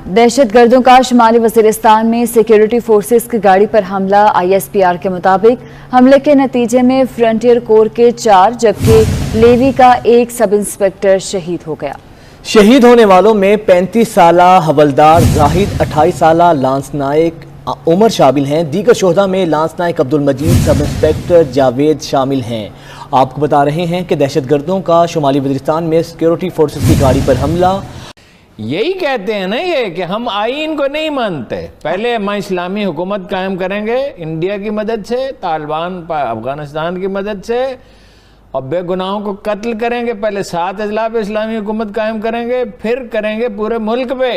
दहशतगर्दों का शुमाली वजीरिस्तान में security forces की गाड़ी पर हमला। ISPR के मुताबिक हमले के नतीजे में फ्रंटियर कोर के 4 जबकि लेवी का 1 सब इंस्पेक्टर शहीद हो गया। शहीद होने वालों में 35 साला हवलदार जाहिद, 28 साला लांस नायक उमर शामिल हैं। दीगर शोहदा में लांस नायक अब्दुल मजीद, सब इंस्पेक्टर जावेद शामिल हैं। आपको बता रहे हैं कि दहशतगर्दों का शुमाली वजीरिस्तान में सिक्योरिटी फोर्सेस की गाड़ी पर हमला। यही कहते हैं ना ये कि हम आईन को नहीं मानते। पहले हम इस्लामी हुकूमत कायम करेंगे इंडिया की मदद से, तालिबान अफगानिस्तान की मदद से, और बेगुनाहों को कत्ल करेंगे। पहले 7 अजला पे इस्लामी हुकूमत कायम करेंगे, फिर करेंगे पूरे मुल्क पे।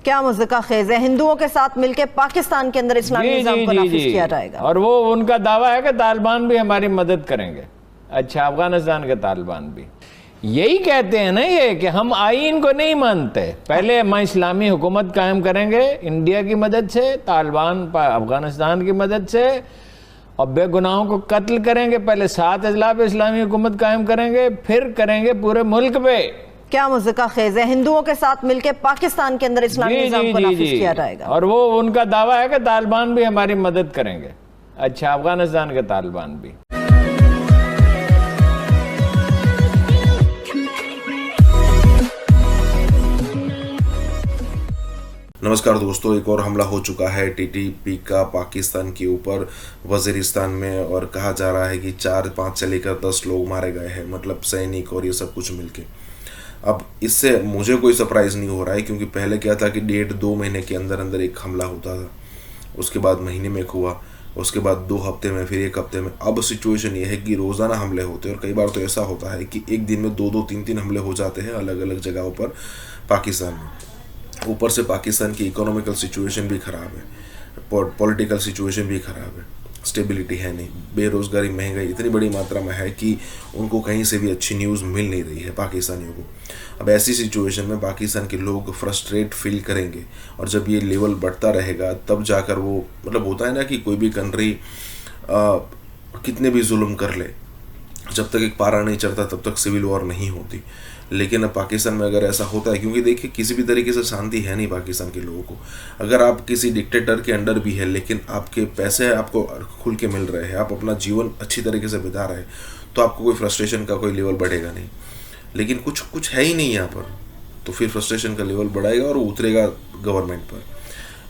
क्या मुज़्ज़िका खेज़ है, हिंदुओं के साथ मिलकर पाकिस्तान के अंदर इस्लामी निज़ाम को नाफिज किया जाएगा। और वो उनका दावा है कि तालिबान भी हमारी मदद करेंगे। अच्छा, अफगानिस्तान के तालिबान भी यही कहते हैं ना ये कि हम आईन को नहीं मानते। पहले हम इस्लामी हुकूमत कायम करेंगे इंडिया की मदद से, तालिबान अफगानिस्तान की मदद से, और बेगुनाहों को कत्ल करेंगे। पहले 7 अजला पे इस्लामी हुकूमत कायम करेंगे, फिर करेंगे पूरे मुल्क पे। क्या मुज़्ज़िका खेज़ है, हिंदुओं के साथ मिलकर पाकिस्तान के अंदर इस्लामी निज़ाम को नाफिज किया जाएगा। और वो उनका दावा है कि तालिबान भी हमारी मदद करेंगे। अच्छा, अफगानिस्तान के तालिबान भी। नमस्कार दोस्तों, एक और हमला हो चुका है TTP का पाकिस्तान के ऊपर वजीरिस्तान में, और कहा जा रहा है कि 4-5 से लेकर 10 लोग मारे गए हैं, मतलब सैनिक और ये सब कुछ मिलके। अब इससे मुझे कोई सरप्राइज़ नहीं हो रहा है, क्योंकि पहले क्या था कि 1.5-2 महीने के अंदर अंदर एक हमला होता था, उसके बाद महीने में एक हुआ, उसके बाद 2 हफ्ते में, फिर 1 हफ्ते में। अब सिचुएशन ये है कि रोज़ाना हमले होते हैं, और कई बार तो ऐसा होता है कि एक दिन में 2-2, 3-3 हमले हो जाते हैं अलग अलग जगहों पर पाकिस्तान में। ऊपर से पाकिस्तान की इकोनॉमिकल सिचुएशन भी ख़राब है, पॉलिटिकल सिचुएशन भी ख़राब है, स्टेबिलिटी है नहीं, बेरोज़गारी, महंगाई इतनी बड़ी मात्रा में है कि उनको कहीं से भी अच्छी न्यूज़ मिल नहीं रही है पाकिस्तानियों को। अब ऐसी सिचुएशन में पाकिस्तान के लोग फ्रस्ट्रेट फील करेंगे, और जब ये लेवल बढ़ता रहेगा तब जाकर वो, मतलब होता है ना कि कोई भी कंट्री कितने भी जुल्म कर ले, जब तक एक पारा नहीं चढ़ता तब तक सिविल वॉर नहीं होती। लेकिन अब पाकिस्तान में अगर ऐसा होता है, क्योंकि देखिए किसी भी तरीके से शांति है नहीं पाकिस्तान के लोगों को। अगर आप किसी डिक्टेटर के अंडर भी है, लेकिन आपके पैसे आपको खुल के मिल रहे हैं, आप अपना जीवन अच्छी तरीके से बिता रहे हैं, तो आपको कोई फ्रस्ट्रेशन का कोई लेवल बढ़ेगा नहीं। लेकिन कुछ है ही नहीं यहाँ पर, तो फिर फ्रस्ट्रेशन का लेवल बढ़ाएगा और उतरेगा गवर्नमेंट पर।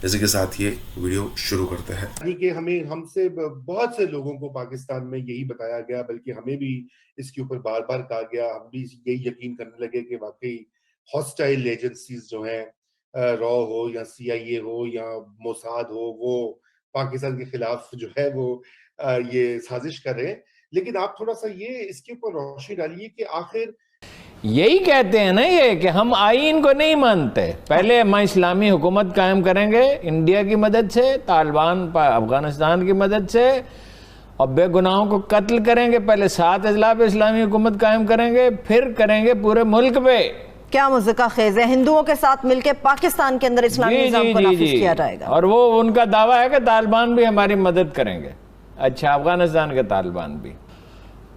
इसी के साथ ये वीडियो शुरू करते हैं कि हमसे बहुत से लोगों को पाकिस्तान में यही बताया गया, बल्कि हमें भी इसके ऊपर बार बार कहा गया, हम भी यही यकीन करने लगे कि वाकई हॉस्टाइल एजेंसीज जो हैं, रॉ हो या CIA हो या मोसाद हो, वो पाकिस्तान के खिलाफ जो है वो ये साजिश कर रहे हैं। लेकिन आप थोड़ा सा ये इसके ऊपर रोशनी डालिए कि आखिर यही कहते हैं ना ये कि हम आईन को नहीं मानते। पहले हम इस्लामी हुकूमत कायम करेंगे इंडिया की मदद से, तालिबान अफगानिस्तान की मदद से, और बेगुनाहों को कत्ल करेंगे। पहले 7 अजला पे इस्लामी हुकूमत कायम करेंगे, फिर करेंगे पूरे मुल्क पे। क्या मुज़्ज़िका खेज़ है, हिंदुओं के साथ मिलकर पाकिस्तान के अंदर इस्लामी निज़ाम को नाफिज किया जाएगा। और वो उनका दावा है कि तालिबान भी हमारी मदद करेंगे। अच्छा, अफगानिस्तान के तालिबान भी।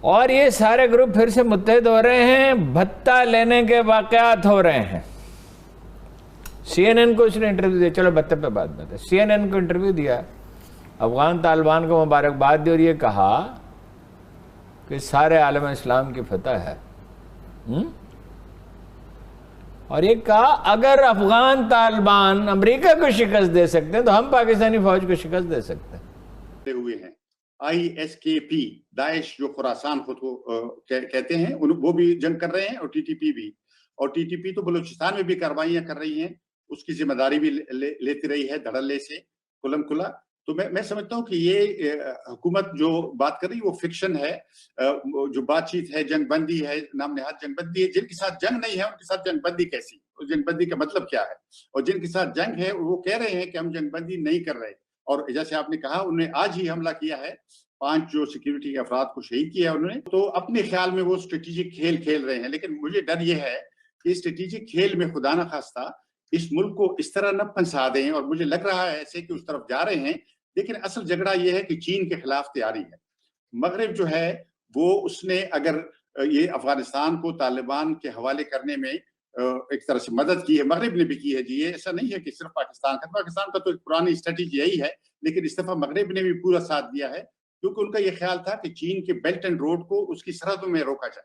और ये सारे ग्रुप फिर से मुत्तहिद हो रहे हैं, भत्ता लेने के वाक़यात हो रहे हैं। CNN को उसने इंटरव्यू दिया, चलो भत्ते पे बात है। CNN को इंटरव्यू दिया, अफगान तालिबान को मुबारकबाद दी और ये कहा कि सारे आलम इस्लाम की फतह है। और ये कहा अगर अफगान तालिबान अमेरिका को शिकस्त दे सकते हैं तो हम पाकिस्तानी फौज को शिकस्त दे सकते हुए हैं। ISKP, दाइश जो खुरासान खुद को कहते हैं, वो भी जंग कर रहे हैं, और TTP भी। और TTP तो बलूचिस्तान में भी कार्रवाइयां कर रही हैं, उसकी जिम्मेदारी भी लेती रही है धड़ल्ले से, कुलम खुला। तो मैं समझता हूँ कि ये हुकूमत जो बात कर रही है वो फिक्शन है। जो बातचीत है, जंगबंदी है, नाम नेहाद जंगबंदी है। जिनके साथ जंग नहीं है उनके साथ जंगबंदी कैसी? जंगबंदी का मतलब क्या है? और जिनके साथ जंग है वो कह रहे हैं कि हम जंगबंदी नहीं कर रहे। और जैसे आपने कहा, उन्होंने आज ही हमला किया है, 5 जो सिक्योरिटी के अफराद को शहीद किया उन्होंने। तो अपने ख्याल में वो स्ट्रेटेजिक खेल खेल रहे हैं। लेकिन मुझे डर ये है कि स्ट्रेटेजिक खेल में खुदा न खास्ता इस मुल्क को इस तरह न फंसा दें, और मुझे लग रहा है ऐसे कि उस तरफ जा रहे हैं। लेकिन असल झगड़ा ये है कि चीन के खिलाफ तैयारी है। मगरिब जो है वो, उसने अगर ये अफगानिस्तान को तालिबान के हवाले करने में एक तरह से मदद की है, मगरिब ने भी की है जी। ये ऐसा नहीं है कि सिर्फ पाकिस्तान का तो एक पुरानी स्ट्रेटेजी यही है, लेकिन इस दफा मगरिब ने भी पूरा साथ दिया है, क्योंकि उनका ये ख्याल था कि चीन के बेल्ट एंड रोड को उसकी सरहदों में रोका जाए,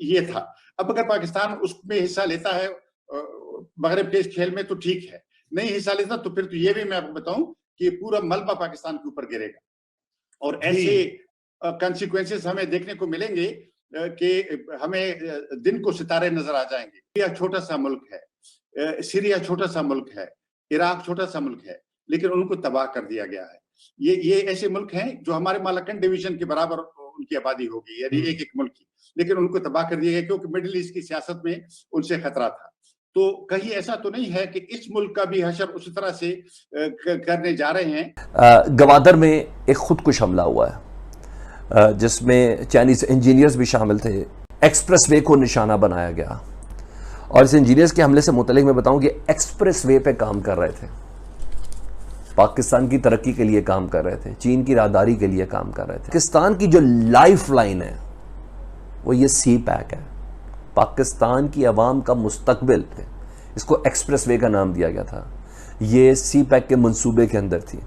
ये था। अब अगर पाकिस्तान उसमें हिस्सा लेता है मगरिब के इस खेल में तो ठीक है, नहीं हिस्सा लेता तो फिर तो ये भी मैं आपको बताऊं कि पूरा मलबा पाकिस्तान के ऊपर गिरेगा, और ऐसे कॉन्सिक्वेंसेस हमें देखने को मिलेंगे कि हमें दिन को सितारे नजर आ जाएंगे। सीरिया छोटा सा मुल्क है, सीरिया छोटा सा मुल्क है, इराक छोटा सा मुल्क है, लेकिन उनको तबाह कर दिया गया है। ये ऐसे मुल्क हैं जो हमारे मालाकन डिवीजन के बराबर उनकी आबादी होगी, यानी एक एक मुल्क की, लेकिन उनको तबाह कर दिया गया क्योंकि मिडिल ईस्ट की सियासत में उनसे खतरा था। तो कहीं ऐसा तो नहीं है कि इस मुल्क का भी हशर उसी तरह से करने जा रहे हैं। गवादर में एक खुदकुश हमला हुआ है जिसमें चाइनीज इंजीनियर्स भी शामिल थे। एक्सप्रेस वे को निशाना बनाया गया, और इस इंजीनियर्स के हमले से मुतल्लिक मैं बताऊं कि एक्सप्रेस वे पे काम कर रहे थे, पाकिस्तान की तरक्की के लिए काम कर रहे थे, चीन की राहदारी के लिए काम कर रहे थे। पाकिस्तान की जो लाइफ लाइन है वो ये सी पैक है, पाकिस्तान की आवाम का मुस्तकबिल है। इसको एक्सप्रेस वे का नाम दिया गया था। ये सी पैक के मंसूबे के अंदर थी,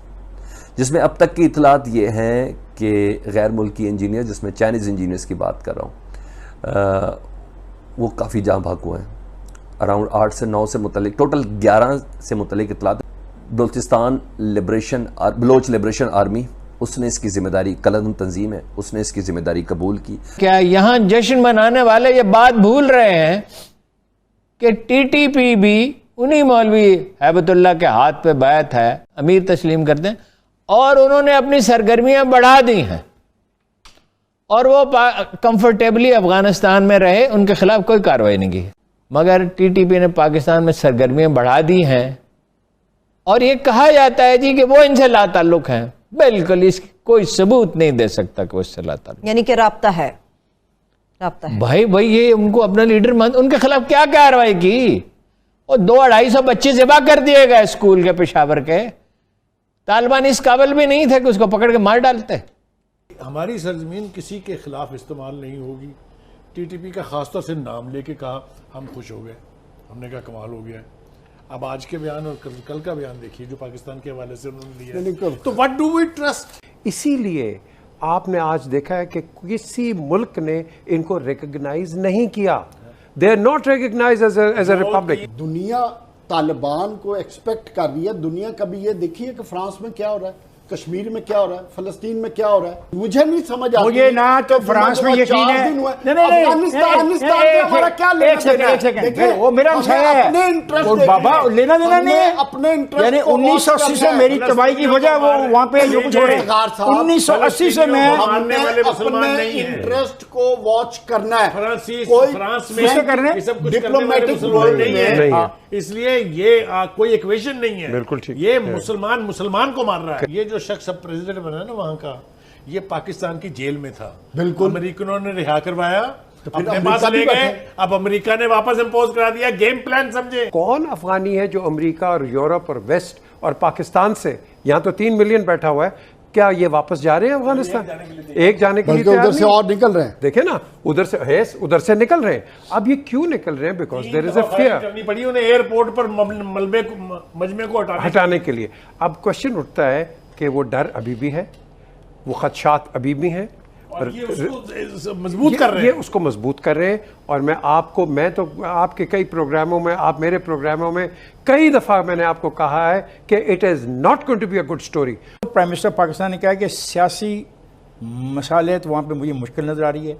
जिसमें अब तक की इतलात ये हैं कि गैर मुल्की इंजीनियर, जिसमें चाइनीज़ इंजीनियर्स की बात कर रहा हूँ, वो काफ़ी जहाँ भाग हुए हैं। अराउंड 8 से 9 से मुतल्लिक, टोटल 11 से मुतल्लिक इतलात। बलोच लिबरेशन आर्मी, उसने इसकी जिम्मेदारी, कलम तंजीम है, उसने इसकी जिम्मेदारी कबूल की। क्या यहाँ जश्न मनाने वाले ये बात भूल रहे हैं कि टीटीपी भी उन्हीं मौलवी हैबतुल्लाह के हाथ पे बैत है, अमीर तस्लीम करते हैं, और उन्होंने अपनी सरगर्मियां बढ़ा दी हैं और वो कंफर्टेबली अफगानिस्तान में रहे, उनके खिलाफ कोई कार्रवाई नहीं की। मगर टीटीपी ने पाकिस्तान में सरगर्मियां बढ़ा दी हैं, और ये कहा जाता है जी कि वो इनसे लाताल्लुक हैं। बिल्कुल, इस कोई सबूत नहीं दे सकता कि वो इससे लाताल्लुक, यानी कि राब्ता है, राब्ता है। भाई ये उनको अपना लीडर मान, उनके खिलाफ क्या कार्रवाई की? और 200-250 बच्चे ज़िबा कर दिए गए स्कूल के पेशावर के। तालिबान इस काबिल भी नहीं थे कि उसको पकड़ के मार डालते। हमारी सरजमीन किसी के खिलाफ इस्तेमाल नहीं होगी। टीटीपी का खासतौर से नाम लेके कहा, हम खुश हो गए, हमने कहा कमाल हो गया। अब आज के बयान और कल का बयान देखिए जो पाकिस्तान के हवाले से उन्होंने लिया, तो व्हाट डू वी ट्रस्ट? इसीलिए आपने आज देखा है कि किसी मुल्क ने इनको रिकॉग्नाइज नहीं किया। They are not recognised as a republic. दुनिया तालिबान को एक्सपेक्ट कर रही है। दुनिया कभी ये देखी है कि फ्रांस में क्या हो रहा है, कश्मीर में क्या हो रहा है, फलस्तीन में क्या हो रहा है? मुझे नहीं समझ आता। मुझे ना तो फ्रांस में यकीन है, अफगानिस्तान में हमारा क्या लेना देना है? वो मेरा है अपने इंटरेस्ट, बाबा लेना देना नहीं है। अपने इंटरेस्ट, यानी 1980 से मेरी तबाही की वजह वो वहाँ पे जो कुछ हो रहा है 1980 से मैं अपने इंटरेस्ट को वॉच करना है। फ्रांस में डिप्लोमेटिक वर्ल्ड नहीं है, इसलिए ये कोई इक्वेशन नहीं है। बिल्कुल ठीक। ये मुसलमान को मार रहा है। ये जो शख्स अब प्रेसिडेंट बना ना वहां का, ये पाकिस्तान की जेल में था, बिल्कुल अमेरिकनों ने रिहा करवाया, अपने पास ले गए, अब अमेरिका ने वापस इंपोज करा दिया। गेम प्लान समझे। कौन अफगानी है जो अमेरिका और यूरोप और वेस्ट और पाकिस्तान से, यहाँ तो 3 मिलियन बैठा हुआ है, क्या ये वापस जा रहे हैं अफगानिस्तान? एक जाने के लिए उधर से और निकल रहे हैं। देखे ना, उधर से निकल रहे हैं। अब ये क्यों निकल रहे हैं? Because there is a fear करनी पड़ी उन्हें एयरपोर्ट पर मजमे को हटाने के लिए। अब क्वेश्चन उठता है कि वो डर अभी भी है, वो खदशात अभी भी हैं, और ये उसको मजबूत कर रहे हैं। ये उसको मजबूत कर रहे हैं। और मैं तो आपके कई प्रोग्रामों में, आप मेरे प्रोग्रामों में कई दफ़ा मैंने आपको कहा है कि it is not going to be a good story. Prime minister Pakistan ने कहा कि सियासी मसाले तो वहाँ पे मुझे मुश्किल नज़र आ रही है।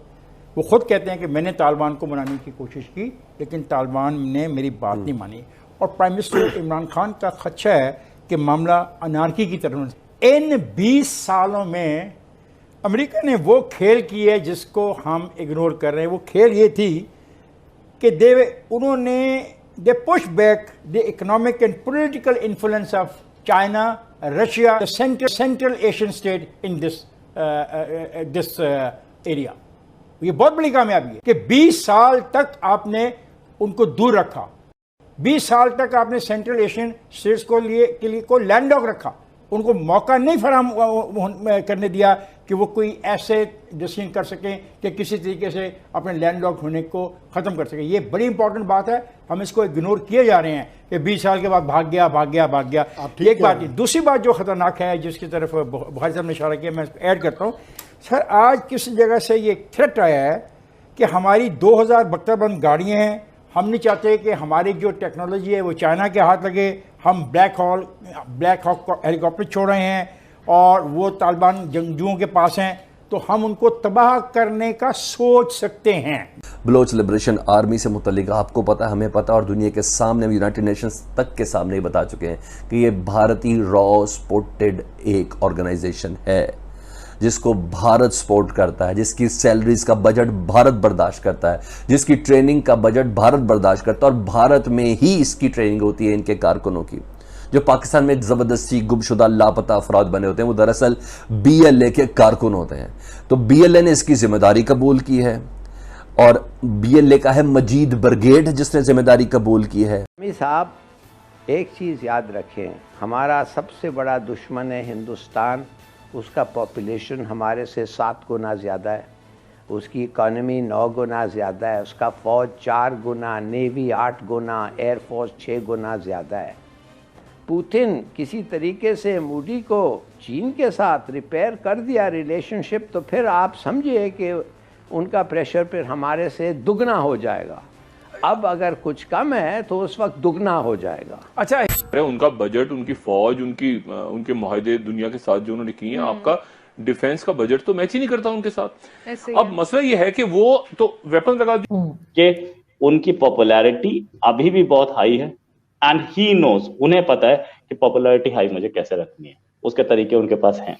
वो खुद कहते हैं कि मैंने तालिबान को मनाने की कोशिश की, लेकिन तालिबान ने मेरी बात नहीं मानी। और प्राइम मिनिस्टर इमरान खान का खदशा है कि मामला अनारकी की तरफ। इन 20 सालों में अमेरिका ने वो खेल की है जिसको हम इग्नोर कर रहे हैं। वो खेल ये थी कि they push back the economic and political influence of China, Russia, central Asian state in this area. ये बहुत बड़ी कामयाबी है कि 20 साल तक आपने उनको दूर रखा, 20 साल तक आपने सेंट्रल एशियन स्टेट्स को लैंडलॉक रखा। उनको मौका नहीं फराहम करने दिया कि वो कोई ऐसे डिसीजन कर सकें कि किसी तरीके से अपने लैंडलॉक होने को ख़त्म कर सकें। ये बड़ी इंपॉर्टेंट बात है, हम इसको इग्नोर किए जा रहे हैं कि 20 साल के बाद भाग गया। एक बात, दूसरी बात जो ख़तरनाक है जिसकी तरफ बुखारी साहब ने इशारा किया, मैं ऐड करता हूँ सर, आज किसी जगह से ये थ्रेट आया है कि हमारी 2000 बख्तरबंद गाड़ियाँ हैं, हम नहीं चाहते कि हमारी जो टेक्नोलॉजी है वो चाइना के हाथ लगे। हम ब्लैक हॉक हेलीकॉप्टर छोड़ रहे हैं और वो तालिबान जंगजुओं के पास हैं, तो हम उनको तबाह करने का सोच सकते हैं। बलोच लिबरेशन आर्मी से मुतल्लिक आपको पता है, हमें पता, और दुनिया के सामने, यूनाइटेड नेशंस तक के सामने ही बता चुके हैं कि ये भारतीय रॉ सपोर्टेड एक ऑर्गेनाइजेशन है जिसको भारत सपोर्ट करता है, जिसकी सैलरीज का बजट भारत बर्दाश्त करता है, जिसकी ट्रेनिंग का बजट भारत बर्दाश्त करता है, और भारत में ही इसकी ट्रेनिंग होती है इनके कारकुनों की। जो पाकिस्तान में ज़बरदस्ती गुमशुदा लापता अफराद बने होते हैं वो दरअसल BLA के कारकुन होते हैं। तो BLA ने इसकी जिम्मेदारी कबूल की है और BLA का है मजीद ब्रिगेड जिसने जिम्मेदारी कबूल की है। साहब एक चीज़ याद रखें, हमारा सबसे बड़ा दुश्मन है हिंदुस्तान। उसका पॉपुलेशन हमारे से 7 गुना ज़्यादा है, उसकी इकॉनमी 9 गुना ज़्यादा है, उसका फ़ौज 4 गुना, नेवी 8 गुना, एयरफोर्स 6 गुना ज़्यादा है। पुतिन किसी तरीके से मोदी को चीन के साथ रिपेयर कर दिया रिलेशनशिप, तो फिर आप समझिए कि उनका प्रेशर फिर हमारे से दुगना हो जाएगा। अब अगर कुछ कम है तो उस वक्त दुगना हो जाएगा। अच्छा, उनका बजट, उनकी फौज, उनके मुआहदे दुनिया के साथ जो उन्होंने किए हैं, आपका डिफेंस का बजट तो मैच ही नहीं करता उनके साथ। अब मसला ये है कि वो तो वेपन लगा कि उनकी पॉपुलैरिटी अभी भी बहुत हाई है एंड ही नोज, उन्हें पता है कि पॉपुलैरिटी हाई मुझे कैसे रखनी है, उसके तरीके उनके पास हैं।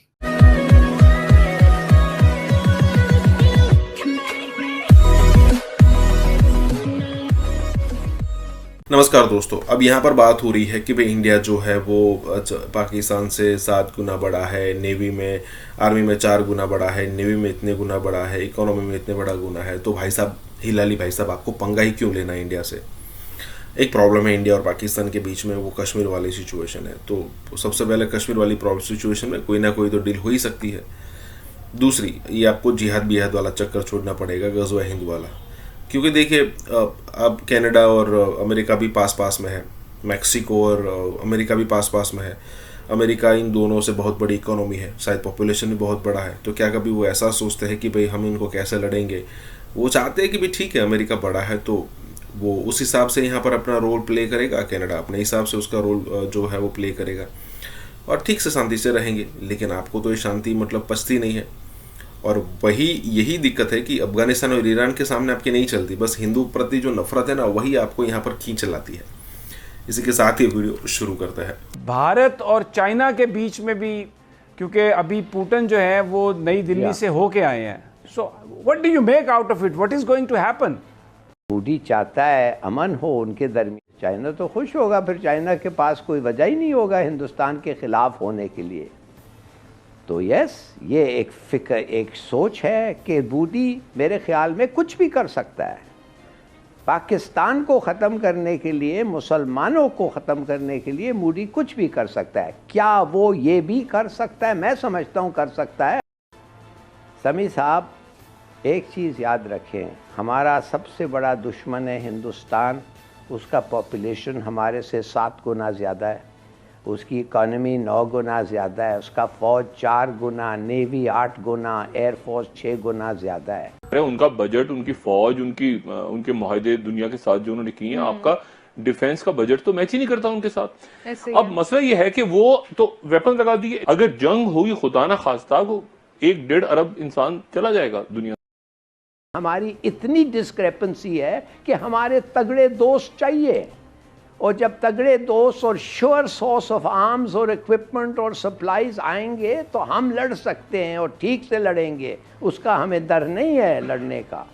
नमस्कार दोस्तों, अब यहाँ पर बात हो रही है कि भाई इंडिया जो है वो पाकिस्तान से 7 गुना बड़ा है, नेवी में, आर्मी में 4 गुना बड़ा है, नेवी में इतने गुना बड़ा है, इकोनॉमी में इतने बड़ा गुना है, तो भाई साहब हिलाली भाई साहब आपको पंगा ही क्यों लेना है इंडिया से। एक प्रॉब्लम है इंडिया और पाकिस्तान के बीच में, वो कश्मीर वाली सिचुएशन है। तो सबसे पहले कश्मीर वाली प्रॉब्लम सिचुएशन में कोई ना कोई तो डील हो ही सकती है। दूसरी, ये आपको जिहाद बिहाद वाला चक्कर छोड़ना पड़ेगा, गज़वा हिंद वाला, क्योंकि देखिए अब कनाडा और अमेरिका भी पास में है, मैक्सिको और अमेरिका भी पास में है। अमेरिका इन दोनों से बहुत बड़ी इकोनॉमी है, शायद पॉपुलेशन भी बहुत बड़ा है। तो क्या कभी वो ऐसा सोचते हैं कि भाई हम इनको कैसे लड़ेंगे? वो चाहते हैं कि भाई ठीक है अमेरिका बड़ा है तो वो उस हिसाब से यहाँ पर अपना रोल प्ले करेगा, कनाडा अपने हिसाब से उसका रोल जो है वो प्ले करेगा और ठीक से शांति से रहेंगे। लेकिन आपको तो ये शांति मतलब पचती नहीं है, और यही दिक्कत है कि अफगानिस्तान और ईरान के सामने आपकी नहीं चलती, बस हिंदू प्रति जो नफरत है ना वही आपको यहाँ पर खींच लाती है। इसी के साथ ही वीडियो शुरू करता है। भारत और चाइना के बीच में भी, क्योंकि अभी पुतिन जो है वो नई दिल्ली से होके आए हैं, so what do you make out of it? What is going to happen? Modi चाहता है अमन हो उनके दरमियान, चाइना तो खुश होगा, फिर चाइना के पास कोई वजह ही नहीं होगा हिंदुस्तान के खिलाफ होने के लिए। तो यस, ये एक फिक्र, एक सोच है कि मोदी मेरे ख्याल में कुछ भी कर सकता है। पाकिस्तान को ख़त्म करने के लिए, मुसलमानों को ख़त्म करने के लिए मोदी कुछ भी कर सकता है। क्या वो ये भी कर सकता है? मैं समझता हूँ कर सकता है। समी साहब एक चीज़ याद रखें, हमारा सबसे बड़ा दुश्मन है हिंदुस्तान। उसका पॉपुलेशन हमारे से 7 गुना ज़्यादा है, उसकी इकॉनमी 9 गुना ज़्यादा है, उसका फ़ौज 4 गुना, नेवी 8 गुना, एयरफोर्स 6 गुना ज़्यादा है। उनका बजट, उनकी फौज, उनके मुआहदे दुनिया के साथ जो उन्होंने किए हैं, आपका डिफेंस का बजट तो मैच ही नहीं करता उनके साथ। अब मसला ये है कि वो तो वेपन लगा दिए, अगर जंग हुई खुदा ना खास्ता को 1-1.5 अरब इंसान चला जाएगा दुनिया। हमारी इतनी डिस्क्रेपेंसी है कि हमारे तगड़े दोस्त चाहिए, और जब तगड़े दोस्त और श्योर सोर्स ऑफ आर्म्स और इक्विपमेंट और सप्लाईज आएंगे तो हम लड़ सकते हैं और ठीक से लड़ेंगे, उसका हमें डर नहीं है लड़ने का।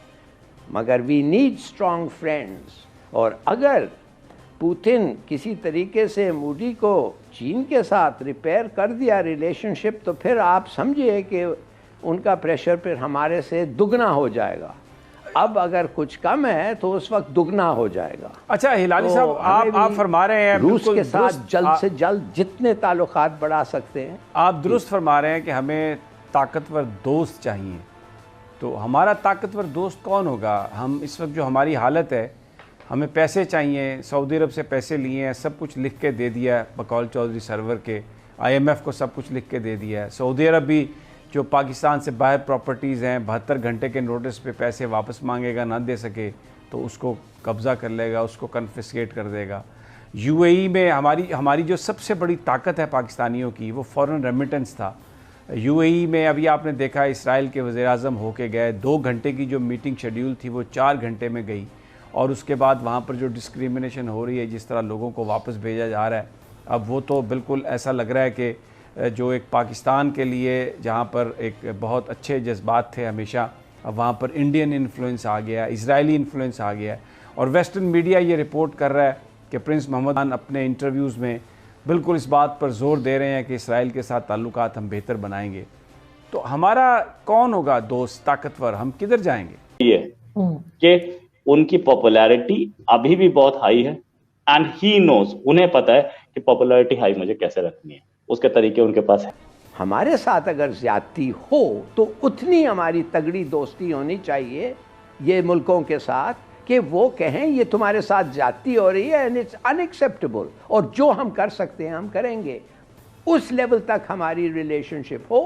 मगर वी नीड स्ट्रॉन्ग फ्रेंड्स। और अगर पुतिन किसी तरीके से मोदी को चीन के साथ रिपेयर कर दिया रिलेशनशिप, तो फिर आप समझिए कि उनका प्रेशर फिर हमारे से दुगना हो जाएगा। अब अगर कुछ कम है तो उस वक्त दुगना हो जाएगा। अच्छा हिलाली साहब, आप फरमा रहे हैं रूस के साथ जल्द से जल्द जितने ताल्लुकात बढ़ा सकते हैं। आप दुरुस्त फरमा रहे हैं कि हमें ताकतवर दोस्त चाहिए। तो हमारा ताकतवर दोस्त कौन होगा? हम इस वक्त जो हमारी हालत है, हमें पैसे चाहिए, सऊदी अरब से पैसे लिए हैं, सब कुछ लिख के दे दिया है बकौल चौधरी सरवर के, IMF को सब कुछ लिख के दे दिया है। सऊदी अरब भी जो पाकिस्तान से बाहर प्रॉपर्टीज़ हैं 72 घंटे के नोटिस पे पैसे वापस मांगेगा, ना दे सके तो उसको कब्ज़ा कर लेगा, उसको कन्फिस्केट कर देगा। UAE में हमारी जो सबसे बड़ी ताकत है पाकिस्तानियों की, वो फ़ॉरेन रेमिटेंस था। UAE में अभी आपने देखा इसराइल के वज़ीर-ए-आज़म होके गए, 2 घंटे की जो मीटिंग शेड्यूल थी वो 4 घंटे में गई। और उसके बाद वहाँ पर जो डिस्क्रिमिनेशन हो रही है, जिस तरह लोगों को वापस भेजा जा रहा है, अब वो तो बिल्कुल ऐसा लग रहा है कि जो एक पाकिस्तान के लिए जहाँ पर एक बहुत अच्छे जज्बात थे हमेशा, अब वहाँ पर इंडियन इन्फ्लुएंस आ गया, इजरायली इन्फ्लुएंस आ गया। और वेस्टर्न मीडिया ये रिपोर्ट कर रहा है कि प्रिंस मोहम्मद खान अपने इंटरव्यूज़ में बिल्कुल इस बात पर जोर दे रहे हैं कि इसराइल के साथ ताल्लुकात हम बेहतर बनाएंगे। तो हमारा कौन होगा दोस्त ताकतवर? हम किधर जाएंगे? ये कि उनकी पॉपुलैरिटी अभी भी बहुत हाई है एंड ही नोज, उन्हें पता है कि पॉपुलैरिटी हाई मुझे कैसे रखनी है, उसके तरीके उनके पास है। हमारे साथ अगर ज्यादती हो तो उतनी हमारी तगड़ी दोस्ती होनी चाहिए ये मुल्कों के साथ कि वो कहें ये तुम्हारे साथ ज्यादती हो रही है एंड इट्स अनएक्सेप्टेबल, और जो हम कर सकते हैं हम करेंगे। उस लेवल तक हमारी रिलेशनशिप हो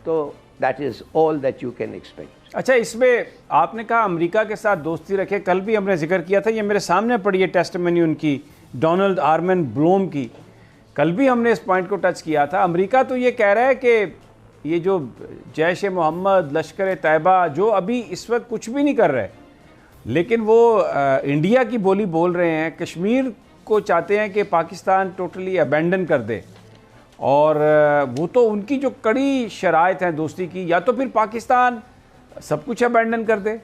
तो that is all that you can expect. अच्छा, इसमें आपने कहा अमेरिका के साथ दोस्ती रखे, कल भी हमने जिक्र किया था, ये मेरे सामने पड़ी है टेस्टिमनी उनकी, डोनाल्ड आर्मन ब्लूम की। कल भी हमने इस पॉइंट को टच किया था। अमेरिका तो ये कह रहा है कि ये जो जैश ए मोहम्मद, लश्कर ए तैयबा, जो अभी इस वक्त कुछ भी नहीं कर रहे, लेकिन वो इंडिया की बोली बोल रहे हैं, कश्मीर को चाहते हैं कि पाकिस्तान टोटली अबेंडन कर दे। और वो तो उनकी जो कड़ी शराइत हैं दोस्ती की, या तो फिर पाकिस्तान सब कुछ अबेंडन कर दे।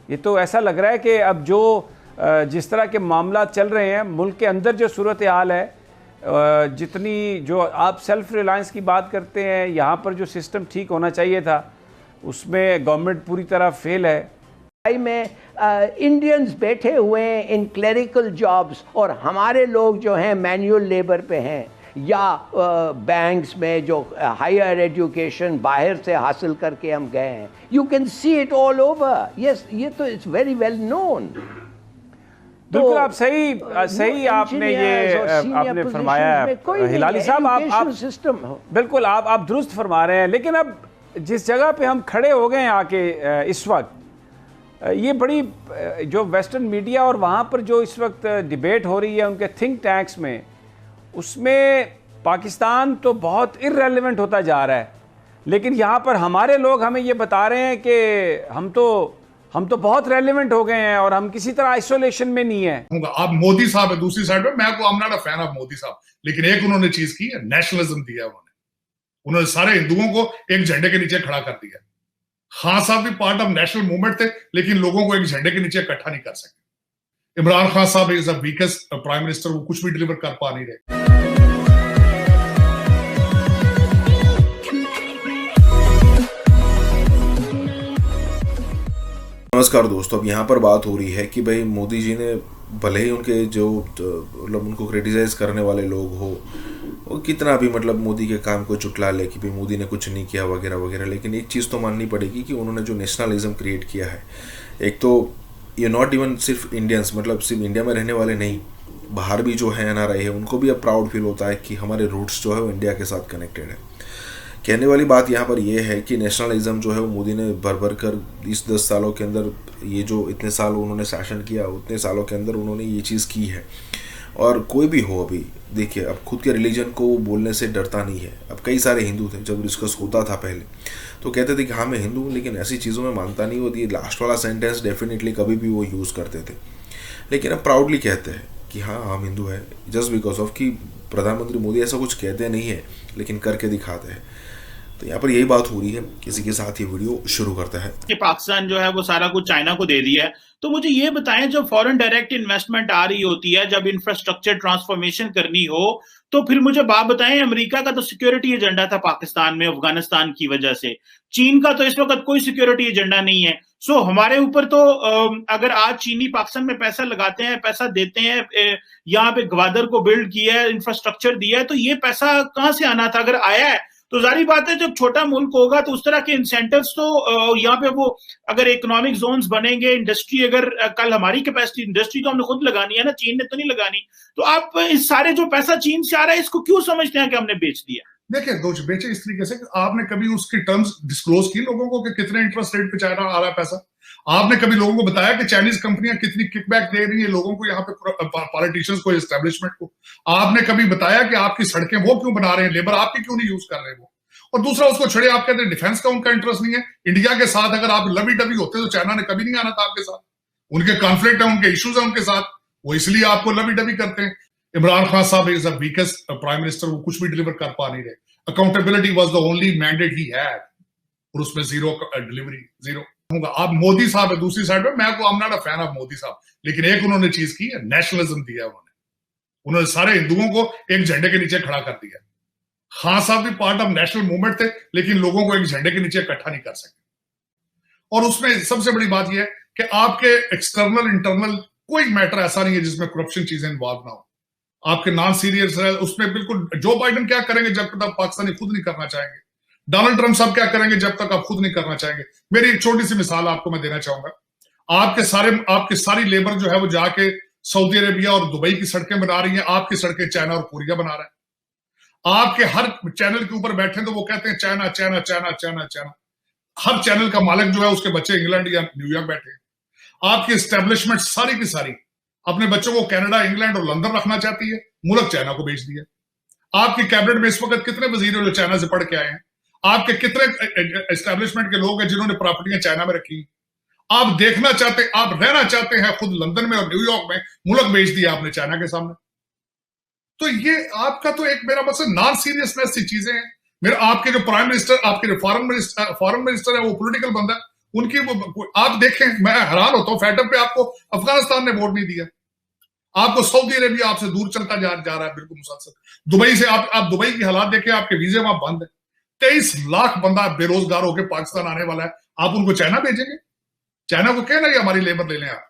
ये तो ऐसा लग रहा है कि अब जो जिस तरह के मामला चल रहे हैं मुल्क के अंदर, जो सूरत हाल है, जितनी जो आप सेल्फ रिलायंस की बात करते हैं, यहाँ पर जो सिस्टम ठीक होना चाहिए था उसमें गवर्नमेंट पूरी तरह फेल है। में इंडियंस बैठे हुए हैं इन क्लरिकल जॉब्स और हमारे लोग जो हैं मैनुअल लेबर पे हैं, या बैंक्स में जो हायर एजुकेशन बाहर से हासिल करके हम गए हैं। You can see it all over. Yes, ये तो इट्स वेरी वेल नोन। बिल्कुल आप सही आपने ये आपने फरमाया हिलाली साहब, आप सिस्टम बिल्कुल आप दुरुस्त फरमा रहे हैं। लेकिन अब जिस जगह पे हम खड़े हो गए आके इस वक्त, ये बड़ी जो वेस्टर्न मीडिया और वहाँ पर जो इस वक्त डिबेट हो रही है उनके थिंक टैंक्स में, उसमें पाकिस्तान तो बहुत इर्रेलेवेंट होता जा रहा है। लेकिन यहाँ पर हमारे लोग हमें ये बता रहे हैं कि हम तो बहुत रेलेवेंट हो गए हैं और हम किसी तरह आइसोलेशन में नहीं है। आप मोदी साहब है दूसरी साइड में, मैं I am not a fan of Modi साहब, लेकिन एक उन्होंने चीज की है, नेशनलिज्म दिया उन्होंने सारे हिंदुओं को एक झंडे के नीचे खड़ा कर दिया। खान साहब भी पार्ट ऑफ नेशनल मूवमेंट थे, लेकिन लोगों को एक झंडे के नीचे इकट्ठा नहीं कर सके। इमरान खान साहब is the weakest prime minister, वो कुछ भी डिलीवर कर पा नहीं रहे। नमस्कार दोस्तों, अब यहाँ पर बात हो रही है कि भाई मोदी जी ने भले ही उनके जो मतलब उनको क्रिटिसाइज करने वाले लोग हो वो कितना भी मतलब मोदी के काम को चुटला ले कि भाई मोदी ने कुछ नहीं किया वगैरह वगैरह, लेकिन एक चीज़ तो माननी पड़ेगी कि उन्होंने जो नेशनलिज्म क्रिएट किया है, एक तो ये नॉट इवन सिर्फ इंडियंस, मतलब सिर्फ इंडिया में रहने वाले नहीं, बाहर भी जो है NRI है, उनको भी अब प्राउड फील होता है कि हमारे रूट्स जो है वो इंडिया के साथ कनेक्टेड है। कहने वाली बात यहाँ पर यह है कि नेशनलिज्म जो है वो मोदी ने भर भर कर इस 10 सालों के अंदर, ये जो इतने साल उन्होंने शासन किया उतने सालों के अंदर उन्होंने ये चीज़ की है। और कोई भी हो, अभी देखिए, अब खुद के रिलीजन को बोलने से डरता नहीं है। अब कई सारे हिंदू थे, जब डिस्कस होता था पहले तो कहते थे कि हाँ मैं हिंदू हूँ, लेकिन ऐसी चीज़ों में मानता नहीं होती। लास्ट वाला सेंटेंस डेफिनेटली कभी भी वो यूज़ करते थे, लेकिन अब प्राउडली कहते हैं कि हाँ हम हिंदू हैं, जस्ट बिकॉज ऑफ कि प्रधानमंत्री मोदी ऐसा कुछ कहते नहीं है लेकिन करके दिखाते हैं। तो यहाँ पर यही बात हो रही है। किसी के साथ ये वीडियो शुरू करता है कि पाकिस्तान जो है वो सारा कुछ चाइना को दे दिया है। तो मुझे ये बताएं, जब फॉरेन डायरेक्ट इन्वेस्टमेंट आ रही होती है, जब इंफ्रास्ट्रक्चर ट्रांसफॉर्मेशन करनी हो, तो फिर मुझे बात बताएं, अमेरिका का तो सिक्योरिटी एजेंडा था पाकिस्तान में अफगानिस्तान की वजह से, चीन का तो इस वक्त कोई सिक्योरिटी एजेंडा नहीं है। सो हमारे ऊपर तो अगर आज चीनी पाकिस्तान में पैसा लगाते हैं, पैसा देते हैं, यहाँ पे ग्वादर को बिल्ड किया है, इंफ्रास्ट्रक्चर दिया है, तो ये पैसा कहाँ से आना था? अगर आया है तो जारी बात है जब छोटा मुल्क होगा तो उस तरह के इंसेंटिव्स तो यहाँ पे वो अगर इकोनॉमिक जोन्स बनेंगे, इंडस्ट्री अगर कल हमारी कैपेसिटी इंडस्ट्री तो हमने खुद लगानी है ना, चीन ने तो नहीं लगानी। तो आप इस सारे जो पैसा चीन से आ रहा है इसको क्यों समझते हैं कि हमने बेच दिया? देखिए दोस्त बेचे इस तरीके से, आपने कभी उसकी टर्म्स डिस्क्लोज की लोगों को कि कितने इंटरेस्ट रेट पे चाइना आ रहा है पैसा? आपने कभी लोगों को बताया कि चाइनीज कंपनियां कितनी किकबैक दे रही है लोगों को, यहाँ पे पॉलिटिशियंस को, एस्टेब्लिशमेंट को? आपने कभी बताया कि आपकी सड़कें वो क्यों बना रहे हैं, लेबर आपकी क्यों नहीं यूज कर रहे वो? और दूसरा उसको छोड़े, आप कहते हैं डिफेंस का उनका इंटरेस्ट नहीं है। इंडिया के साथ अगर आप लवी डबी होते तो चाइना ने कभी नहीं आना था आपके साथ। उनके कॉन्फ्लिक्ट है, उनके इश्यूज है उनके साथ, वो इसलिए आपको लवी डबी करते हैं। इमरान खान साहब is the weakest prime minister, वो कुछ भी डिलीवर कर पा नहीं रहे। Accountability was the only mandate he had, और उसमें जीरो डिलीवरी, जीरो। आप मोदी साहब है दूसरी साइड में, मैं I am not a fan of Modi साहब, लेकिन एक उन्होंने चीज की है, नेशनलिज्म दिया उन्होंने सारे हिंदुओं को एक झंडे के नीचे खड़ा कर दिया। खान साहब भी पार्ट ऑफ नेशनल मूवमेंट थे, लेकिन लोगों को एक झंडे के नीचे इकट्ठा नहीं कर सके। और उसमें सबसे बड़ी बात यह है कि आपके एक्सटर्नल इंटरनल कोई मैटर ऐसा नहीं है जिसमें करप्शन चीजें इन्वॉल्व ना हो। आपके नॉन सीरियस है उसमें बिल्कुल। जो बाइडेन क्या करेंगे जब तक पाकिस्तानी खुद नहीं करना चाहेंगे, डोनाल्ड ट्रंप साहब क्या करेंगे जब तक आप खुद नहीं करना चाहेंगे। मेरी एक छोटी सी मिसाल आपको मैं देना चाहूंगा। आपकी सारी लेबर जो है वो जाके सऊदी अरेबिया और दुबई की सड़कें बना रही है, आपकी सड़कें चाइना और कोरिया बना रहा है। आपके हर चैनल के ऊपर बैठे तो वो कहते हैं China China China China China. हर चैनल का मालिक जो है उसके बच्चे इंग्लैंड या न्यूयॉर्क बैठे हैं। आपकी एस्टेब्लिशमेंट सारी की सारी अपने बच्चों को कनाडा, इंग्लैंड और लंदन रखना चाहती है, मुल्क चाइना को बेच दिया। आपकी कैबिनेट में इस वक्त कितने वजीर जो चाइना से पढ़ के आए हैं? आपके कितने एस्टेब्लिशमेंट के लोग हैं जिन्होंने प्रॉपर्टियां चाइना में रखी? आप देखना चाहते, आप रहना चाहते हैं खुद लंदन में और न्यूयॉर्क में, मुल्क बेच दिया आपने चाइना के सामने। तो ये आपका तो एक, मेरा मतलब नॉन सीरियसनेस सी चीजें हैं। मेरा आपके जो प्राइम मिनिस्टर, आपके जो फॉरेन मिनिस्टर है वो पॉलिटिकल बंदा है, उनकी वो आप देखें, मैं हैरान होता हूं फैटअप पे आपको अफगानिस्तान ने वोट नहीं दिया, आपको सऊदी अरेबिया आपसे दूर चलता जा रहा है बिल्कुल मुसलसल। दुबई से आप दुबई की हालात देखें, आपके वीजे वहां बंद है। 23 लाख बंदा बेरोजगार होकर पाकिस्तान आने वाला है, आप उनको चाइना भेजेंगे? चाइना को कहना ये हमारी लेबर ले लें आप।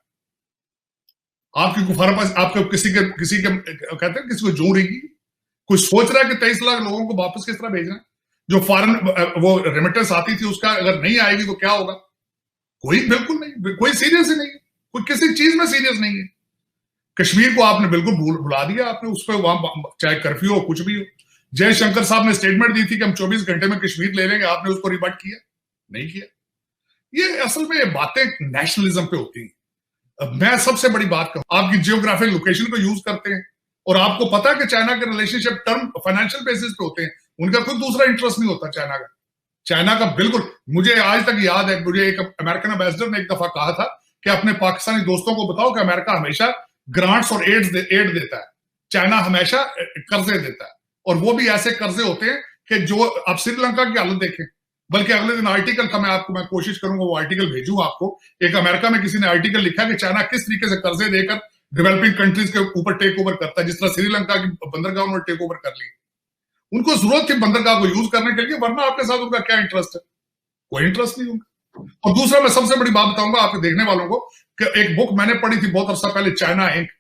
आपकी गुफार पास आपको किसी के कहते हैं किसी को जो रहेगी, कोई सोच रहा है कि 23 लाख लोगों को वापस किस तरह भेजना है? जो फॉरेन वो रेमिटेंस आती थी उसका अगर नहीं आएगी तो क्या होगा? कोई बिल्कुल नहीं, कोई सीरियस ही नहीं है, कोई किसी चीज में सीरियस नहीं है। कश्मीर को आपने बिल्कुल भुला दिया, आपने उस पर वहां चाहे कर्फ्यू हो कुछ भी हो। जयशंकर साहब ने स्टेटमेंट दी थी कि हम 24 घंटे में कश्मीर ले लेंगे, आपने उसको रिबट किया? नहीं किया। ये असल में ये बातें नेशनलिज्म पे होती हैं। मैं सबसे बड़ी बात कहूं, आपकी जियोग्राफिक लोकेशन को यूज करते हैं और आपको पता है कि चाइना के रिलेशनशिप टर्म फाइनेंशियल बेसिस पे होते हैं, उनका कोई दूसरा इंटरेस्ट नहीं होता चाइना का बिल्कुल। मुझे आज तक याद है, मुझे एक अमेरिकन एम्बेसडर ने एक दफा कहा था कि अपने पाकिस्तानी दोस्तों को बताओ कि अमेरिका हमेशा ग्रांट्स और एड देता है, चाइना हमेशा कर्जे देता है, और वो भी ऐसे कर्जे होते हैं कि जो आप श्रीलंका की हालत देखें। बल्कि अगले दिन आर्टिकल का मैं कोशिश करूंगा वो आर्टिकल भेजूं आपको। एक अमेरिका में किसी ने आर्टिकल लिखा कि चाइना किस तरीके से कर्जे देकर डेवलपिंग कंट्रीज के ऊपर टेक ओवर करता है, जिस तरह श्रीलंका की बंदरगाह उन्होंने टेक ओवर कर ली। उनको जरूरत थी बंदरगाह को यूज करने के लिए, वरना आपके साथ उनका क्या इंटरेस्ट है? कोई इंटरेस्ट नहीं उनका। और दूसरा मैं सबसे बड़ी बात बताऊंगा आपके देखने वालों को कि एक बुक मैंने पढ़ी थी बहुत अर्सा पहले, China Inc.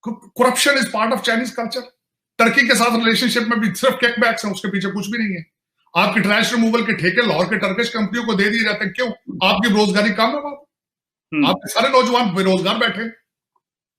Corruption is part of Chinese culture. Turkey के साथ रिलेशनशिप में भी सिर्फ किकबैक्स हैं, उसके पीछे कुछ भी नहीं है। आपके ट्रैश रिमूवल के ठेके लाहौर के टर्किश कंपनियों को दे दिए जाते हैं, क्यों? आपकी बेरोजगारी कम है वहां, आपके सारे नौजवान बेरोजगार बैठे।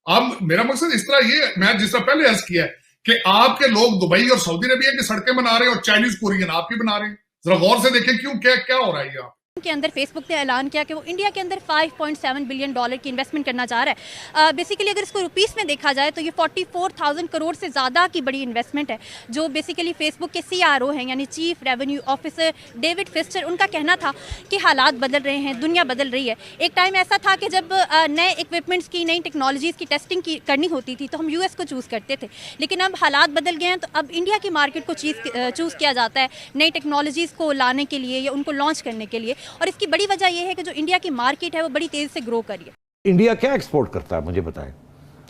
आप, मेरा मकसद इस तरह ये, मैं जिस तरह पहले अर्ज किया है कि आपके लोग दुबई और सऊदी अरेबिया की सड़कें बना रहे हैं और चाइनीज कोरियन आपकी बना रहे हैं। जरा गौर से देखें क्यों, क्या क्या हो रहा है यहाँ। के अंदर फेसबुक ने ऐलान किया कि वो इंडिया के अंदर $5.7 बिलियन की इन्वेस्टमेंट करना चाह रहा है। बेसिकली अगर इसको रुपीस में देखा जाए तो ये 44,000 करोड़ से ज़्यादा की बड़ी इन्वेस्टमेंट है। जो बेसिकली फेसबुक के CRO हैं यानी चीफ रेवेन्यू ऑफिसर डेविड फिस्टर, उनका कहना था कि हालात बदल रहे हैं, दुनिया बदल रही है। एक टाइम ऐसा था कि जब नए इक्विपमेंट्स की, नई टेक्नोलॉजीज़ की टेस्टिंग करनी होती थी तो हम US को चूज़ करते थे, लेकिन अब हालात बदल गए हैं तो अब इंडिया की मार्केट को चूज़ किया जाता है नई टेक्नोलॉजीज़ को लाने के लिए या उनको लॉन्च करने के लिए। और इसकी बड़ी वजह यह है कि जो इंडिया की मार्केट है वो बड़ी तेजी से ग्रो करी है। इंडिया क्या एक्सपोर्ट करता है मुझे बताएं?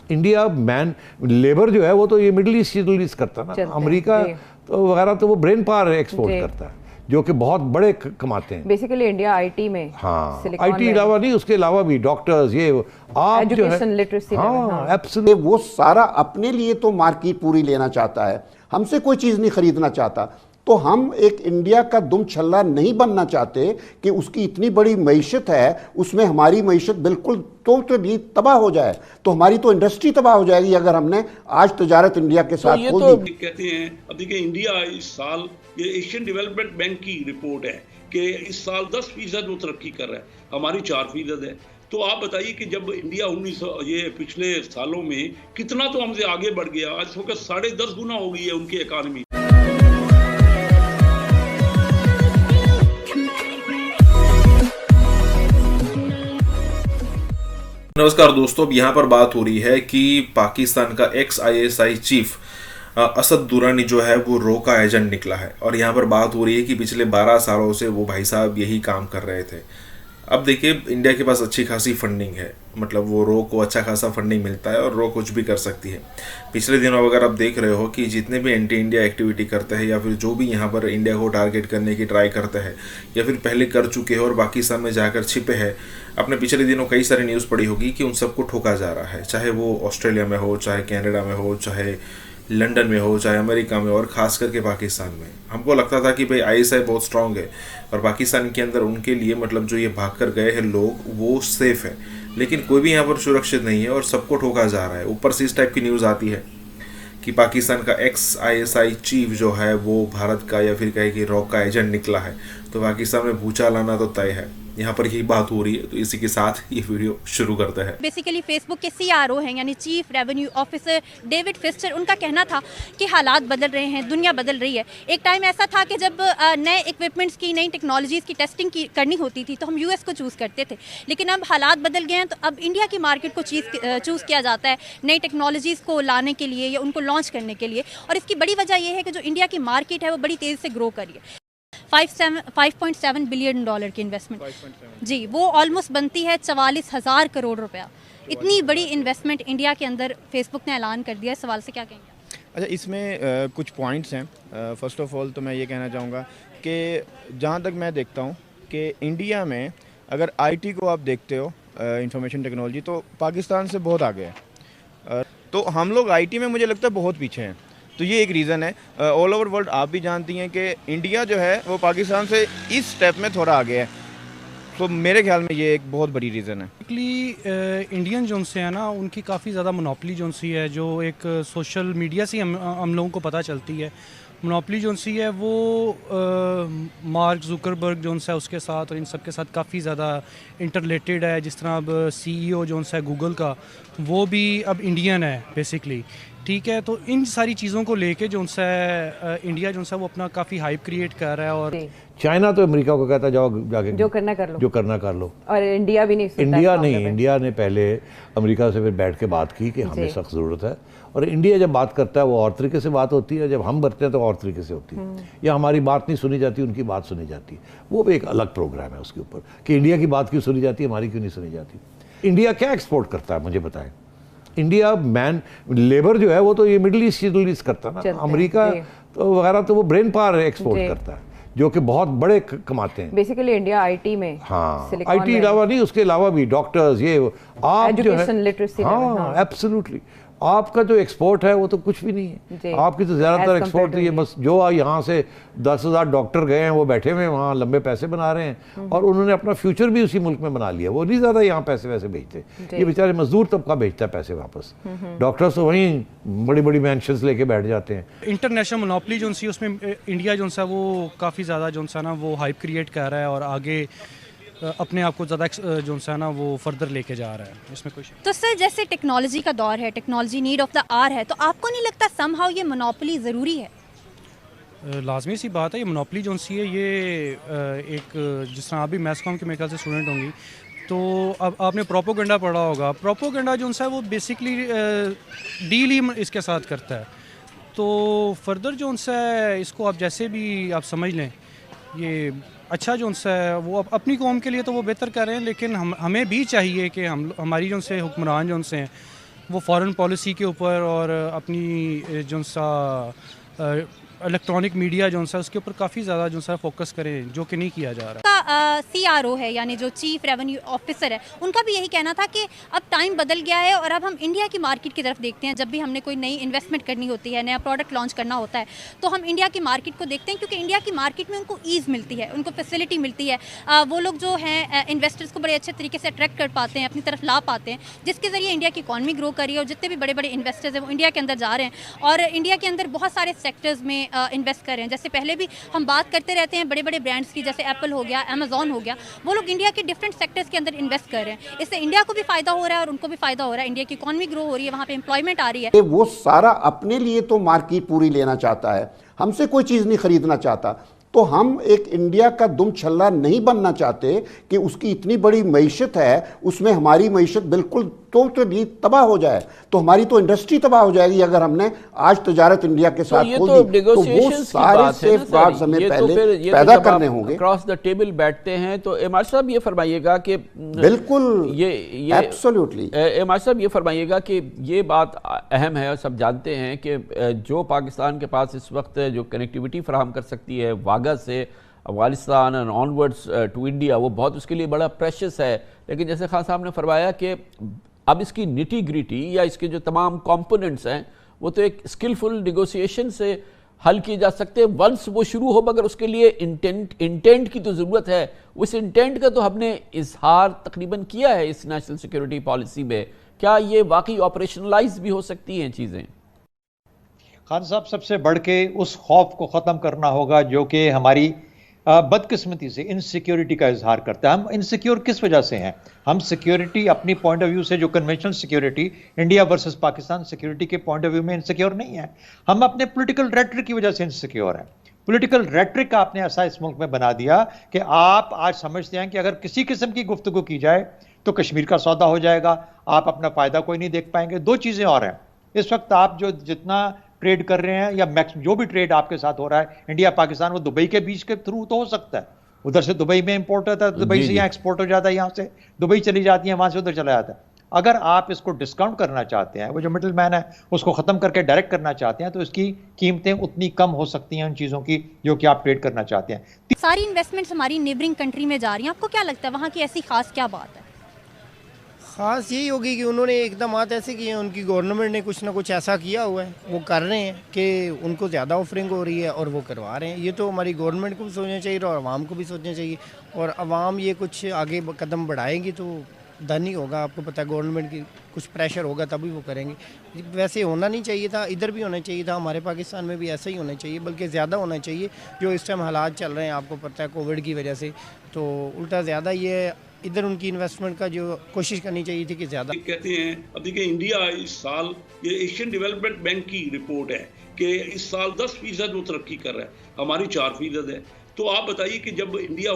इंडिया मैन लेबर जो है वो तो ये मिडिल ईस्ट करता है ना, अमेरिका तो वगैरह तो वो ब्रेन पावर एक्सपोर्ट करता है जो कि बहुत बड़े कमाते हैं। बेसिकली इंडिया आईटी में, हाँ आईटी अलावा नहीं, उसके अलावा भी डॉक्टर्स, ये आप एजुकेशन लिटरेसी, हाँ एब्सोल्युटली। वो सारा अपने लिए तो मार्केट पूरी लेना चाहता है, हमसे कोई चीज नहीं खरीदना चाहता। तो हम एक इंडिया का दुम छल्ला नहीं बनना चाहते कि उसकी इतनी बड़ी मईशत है, उसमें हमारी मईशत बिल्कुल तो तबाह हो जाए, तो हमारी तो इंडस्ट्री तबाह हो जाएगी अगर हमने आज तजारत इंडिया के साथ खोल दी। कहते हैं अब देखिए इंडिया इस साल, ये एशियन डेवलपमेंट बैंक की रिपोर्ट है कि इस साल 10% वो तरक्की कर रहा है, हमारी 4% है। तो आप बताइए कि जब इंडिया 19 ये पिछले सालों में कितना तो हमसे आगे बढ़ गया, आज होकर 10.5 गुना हो गई है उनकी इकॉनमी। नमस्कार दोस्तों, अब यहाँ पर बात हो रही है कि पाकिस्तान का ex-ISI चीफ असद दुरानी जो है वो रो का एजेंट निकला है। और यहाँ पर बात हो रही है कि पिछले 12 सालों से वो भाई साहब यही काम कर रहे थे। अब देखिए इंडिया के पास अच्छी खासी फंडिंग है, मतलब वो रो को अच्छा खासा फंडिंग मिलता है और रो कुछ भी कर सकती है। पिछले दिनों अगर आप देख रहे हो कि जितने भी एंटी इंडिया एक्टिविटी करते हैं या फिर जो भी यहाँ पर इंडिया को टारगेट करने की ट्राई करते हैं या फिर पहले कर चुके हैं और पाकिस्तान में जाकर छिपे हैं, आपने पिछले दिनों कई सारी न्यूज़ पढ़ी होगी कि उन सबको ठोका जा रहा है, चाहे वो ऑस्ट्रेलिया में हो, चाहे कनाडा में हो, चाहे लंदन में हो, चाहे अमेरिका में, और ख़ास करके पाकिस्तान में। हमको लगता था कि भाई ISI बहुत स्ट्रांग है और पाकिस्तान के अंदर उनके लिए मतलब जो ये भाग कर गए हैं लोग वो सेफ है, लेकिन कोई भी यहाँ पर सुरक्षित नहीं है और सबको ठोका जा रहा है। ऊपर से इस टाइप की न्यूज़ आती है कि पाकिस्तान का ex-ISI चीफ जो है वो भारत का या फिर कहे कि रॉ का एजेंट निकला है, तो पाकिस्तान में भूचाल आना तो तय है। यहाँ पर यही बात हो रही है, तो इसी के साथ ये वीडियो शुरू करते हैं। बेसिकली फेसबुक के CRO हैं यानी चीफ रेवेन्यू ऑफिसर डेविड फिस्टर, उनका कहना था कि हालात बदल रहे हैं, दुनिया बदल रही है। एक टाइम ऐसा था कि जब नए इक्विपमेंट्स की, नई टेक्नोलॉजीज़ की टेस्टिंग करनी होती थी तो हम US को चूज़ करते थे, लेकिन अब हालात बदल गए हैं तो अब इंडिया की मार्केट को चूज़ किया जाता है नई टेक्नोलॉजीज़ को लाने के लिए या उनको लॉन्च करने के लिए। और इसकी बड़ी वजह यह है कि जो इंडिया की मार्केट है वो बड़ी तेज़ी से ग्रो करी है। $5.7 बिलियन की इन्वेस्टमेंट, जी वो ऑलमोस्ट बनती है 44,000 करोड़ रुपया। इतनी बड़ी इन्वेस्टमेंट इंडिया के अंदर फेसबुक ने ऐलान कर दिया है, सवाल से क्या कहेंगे? अच्छा, इसमें कुछ पॉइंट्स हैं। फ़र्स्ट ऑफ ऑल तो मैं ये कहना चाहूँगा कि जहाँ तक मैं देखता हूँ कि इंडिया में अगर IT को आप देखते हो, इंफॉर्मेशन टेक्नोलॉजी, तो पाकिस्तान से बहुत आगे है। तो हम लोग IT में मुझे लगता है बहुत पीछे हैं, तो ये एक रीज़न है। ऑल ओवर वर्ल्ड आप भी जानती हैं कि इंडिया जो है वो पाकिस्तान से इस स्टेप में थोड़ा आगे है, तो मेरे ख्याल में ये एक बहुत बड़ी रीज़न है। इंडियन जोन से है ना, उनकी काफ़ी ज़्यादा मोनोपली जोन सी है, जो एक सोशल मीडिया से हम लोगों को पता चलती है। मोनोपली जोन सी है वो मार्क जुकरबर्ग जोन सा है उसके साथ और इन सब के साथ काफ़ी ज़्यादा इंटरलेटेड है। जिस तरह अब CEO जोन सा है गूगल का, वो भी अब इंडियन है बेसिकली, ठीक है। तो इन सारी चीज़ों को लेके जो उनसे इंडिया जो है वो अपना काफ़ी हाइप क्रिएट कर रहा है। और चाइना तो अमेरिका को कहता है जाओ जाके जो करना कर लो, जो करना कर लो। और इंडिया भी नहीं, इंडिया ने पहले अमेरिका से फिर बैठ के बात की कि हमें सख्त ज़रूरत है, और इंडिया जब बात करता है वो और तरीके से बात होती है, जब हम बढ़ते हैं तो और तरीके से होती है, या हमारी बात नहीं सुनी जाती, उनकी बात सुनी जाती है। वो भी एक अलग प्रोग्राम है उसके ऊपर कि इंडिया की बात क्यों सुनी जाती है, हमारी क्यों नहीं सुनी जाती। इंडिया क्या एक्सपोर्ट करता है मुझे बताएं? इंडिया मैन लेबर जो है वो तो ये मिडिल ईस्ट करता है ना, अमेरिका तो वगैरह तो वो ब्रेन पावर एक्सपोर्ट करता है जो कि बहुत बड़े कमाते हैं। बेसिकली इंडिया IT में, हाँ IT अलावा नहीं, उसके अलावा भी डॉक्टर्स, ये आप एजुकेशन लिटरेसी, हाँ एब्सोल्युटली। आपका जो एक्सपोर्ट है वो तो कुछ भी नहीं है। आपकी तो ज़्यादातर एक्सपोर्ट है बस जो यहाँ से 10,000 डॉक्टर गए हैं वो बैठे हुए हैं वहाँ लंबे पैसे बना रहे हैं और उन्होंने अपना फ्यूचर भी उसी मुल्क में बना लिया। वो नहीं ज़्यादा यहाँ पैसे वैसे भेजते, ये बेचारे मजदूर तबका भेजता है पैसे वापस। डॉक्टर्स तो वहीं बड़ी बड़ी मैंशंस लेके बैठ जाते हैं। इंटरनेशनल मोनोपोली जो सी उसमें इंडिया जो सा वो काफ़ी ज़्यादा जो सा ना वो हाइप क्रिएट कर रहा है और आगे अपने आप को ज़्यादा जो सा ना वो फर्दर लेके जा रहा है, इसमें कुछ। तो सर जैसे टेक्नोलॉजी का दौर है, technology need of the hour है, तो आपको नहीं लगता समहाउ ये मोनोपोली ज़रूरी है? लाजमी सी बात है, ये मोनोपोली जो सी है ये एक जिस तरह आप भी मैथ्स कॉम के मेरे ख्याल से स्टूडेंट होंगी तो अब आपने प्रोपोगंडा पढ़ा होगा। प्रोपोगंडा जो सा है वो बेसिकली डील ही इसके साथ करता है। तो फर्दर जो सा है इसको आप जैसे भी आप समझ लें, ये अच्छा जो सा है वो अपनी कौम के लिए तो वो बेहतर कर रहे हैं, लेकिन हमें भी चाहिए कि हमारी जो से हुक्मरान जो से हैं वो फॉरेन पॉलिसी के ऊपर और अपनी जो सा इलेक्ट्रॉनिक मीडिया जो सा उसके ऊपर काफ़ी ज़्यादा जो सा फोकस करें, जो कि नहीं किया जा रहा। CRO है यानी जो चीफ रेवेन्यू ऑफिसर है, उनका भी यही कहना था कि अब टाइम बदल गया है और अब हम इंडिया की मार्केट की तरफ देखते हैं। जब भी हमने कोई नई इन्वेस्टमेंट करनी होती है, नया प्रोडक्ट लॉन्च करना होता है, तो हम इंडिया की मार्केट को देखते हैं, क्योंकि इंडिया की मार्केट में उनको ईज़ मिलती है, उनको फैसिलिटी मिलती है। वो लोग जो हैं इन्वेस्टर्स को बड़े अच्छे तरीके से अट्रैक्ट कर पाते हैं, अपनी तरफ ला पाते हैं, जिसके ज़रिए इंडिया की इकॉनमी ग्रो कर रही है और जितने भी बड़े बड़े इन्वेस्टर्स हैं वो इंडिया के अंदर जा रहे हैं और इंडिया के अंदर बहुत सारे सेक्टर्स में इन्वेस्ट कर रहे हैं। जैसे पहले भी हम बात करते रहते हैं बड़े बड़े ब्रांड्स की, जैसे एप्पल हो गया, अमेजॉन हो गया, वो लोग इंडिया के डिफरेंट सेक्टर्स के अंदर इन्वेस्ट कर रहे हैं। इससे इंडिया को भी फायदा हो रहा है और उनको भी फायदा हो रहा है, इंडिया की इकॉनमी ग्रो हो रही है, वहाँ पे एम्प्लॉयमेंट आ रही है। वो सारा अपने लिए तो मार्केट पूरी लेना चाहता है, हमसे कोई चीज़ नहीं खरीदना चाहता। तो हम एक इंडिया का दुम छल्ला नहीं बनना चाहते कि उसकी इतनी बड़ी मईशत है, उसमें हमारी मईशत बिल्कुल तो तबाह हो जाए। तो हमारी तो इंडस्ट्री तबाह हो जाएगी अगर हमने आज तजारत इंडिया के साथ खोल दी। तो वो सारे सेफगार्ड्स हमें पहले पैदा करने होंगे। क्रॉस द टेबल बैठते हैं तो इमाम साहब ये फरमाइएगा कि बिल्कुल ये एब्सोल्युटली इमाम साहब ये फरमाइएगा कि ये बात अहम है और सब जानते हैं कि जो पाकिस्तान के पास इस वक्त जो कनेक्टिविटी फराहम कर सकती है वागा से Afghanistan and onwards to India, वो बहुत उसके लिए बड़ा प्रेशियस है। लेकिन जैसे खान साहब ने फरमाया कि अब इसकी निटी ग्रिटी या इसके जो तमाम कंपोनेंट्स हैं वो तो एक स्किलफुल निगोशिएशन से हल किए जा सकते हैं वंस वो शुरू हो, मगर उसके लिए इंटेंट की तो ज़रूरत है। उस इंटेंट का तो हमने इजहार तकरीबन किया है इस नेशनल सिक्योरिटी पॉलिसी में। क्या ये वाकई ऑपरेशनलाइज भी हो सकती हैं चीज़ें? खान साहब, सबसे बढ़ के उस खौफ को ख़त्म करना होगा जो कि हमारी बदकिस्मती से इनसिक्योरिटी का इजहार करता है। हम इनसिक्योर किस वजह से हैं? हम सिक्योरिटी अपनी पॉइंट ऑफ व्यू से जो conventional security India versus Pakistan security के पॉइंट ऑफ व्यू में इनसिक्योर नहीं है, हम अपने पॉलिटिकल रेटरिक की वजह से इनसिक्योर हैं। पॉलिटिकल रेटरिक आपने ऐसा इस मुल्क में बना दिया कि आप आज समझते हैं कि अगर किसी किस्म की गुफ्तगू की जाए तो कश्मीर का सौदा हो जाएगा, आप अपना फ़ायदा कोई नहीं देख पाएंगे। दो चीज़ें और हैं, इस वक्त आप जो जितना ट्रेड कर रहे हैं या जो भी ट्रेड आपके साथ हो रहा है इंडिया पाकिस्तान, वो दुबई के बीच के थ्रू तो हो सकता है। उधर से दुबई में इंपोर्ट होता है, दुबई से यहाँ एक्सपोर्ट हो जाता है, यहाँ से दुबई चली जाती है, वहाँ से उधर चला जाता है। अगर आप इसको डिस्काउंट करना चाहते हैं, वो जो मिडिल मैन है उसको ख़त्म करके डायरेक्ट करना चाहते हैं, तो इसकी कीमतें उतनी कम हो सकती हैं उन चीज़ों की जो कि आप ट्रेड करना चाहते हैं। सारी इन्वेस्टमेंट्स हमारी नेबरिंग कंट्री में जा रही हैं, आपको क्या लगता है वहाँ की ऐसी खास क्या बात है? ख़ास यही होगी कि उन्होंने एकदम ऐसे किए हैं, उनकी गवर्नमेंट ने कुछ ना कुछ ऐसा किया हुआ है, वो कर रहे हैं कि उनको ज़्यादा ऑफरिंग हो रही है और वो करवा रहे हैं। ये तो हमारी गवर्नमेंट को भी सोचना चाहिए और आवाम को भी सोचना चाहिए, और आवाम ये कुछ आगे कदम बढ़ाएगी तो धन ही होगा। आपको पता है गवर्नमेंट की कुछ प्रेशर होगा तभी वो करेंगे। वैसे होना नहीं चाहिए था, इधर भी होना चाहिए था, हमारे पाकिस्तान में भी ऐसा ही होना चाहिए, बल्कि ज़्यादा होना चाहिए। जो इस टाइम हालात चल रहे हैं आपको पता है कोविड की वजह से, तो उल्टा ज़्यादा ये इधर उनकी इन्वेस्टमेंट का जो कोशिश करनी चाहिए थी कि ज़्यादा। कहते हैं अब देखिए इंडिया इस साल, ये एशियन डेवलपमेंट बैंक की रिपोर्ट है कि इस साल 10% वो तरक्की कर रहा है, हमारी 4% है। तो आप बताइए कि जब इंडिया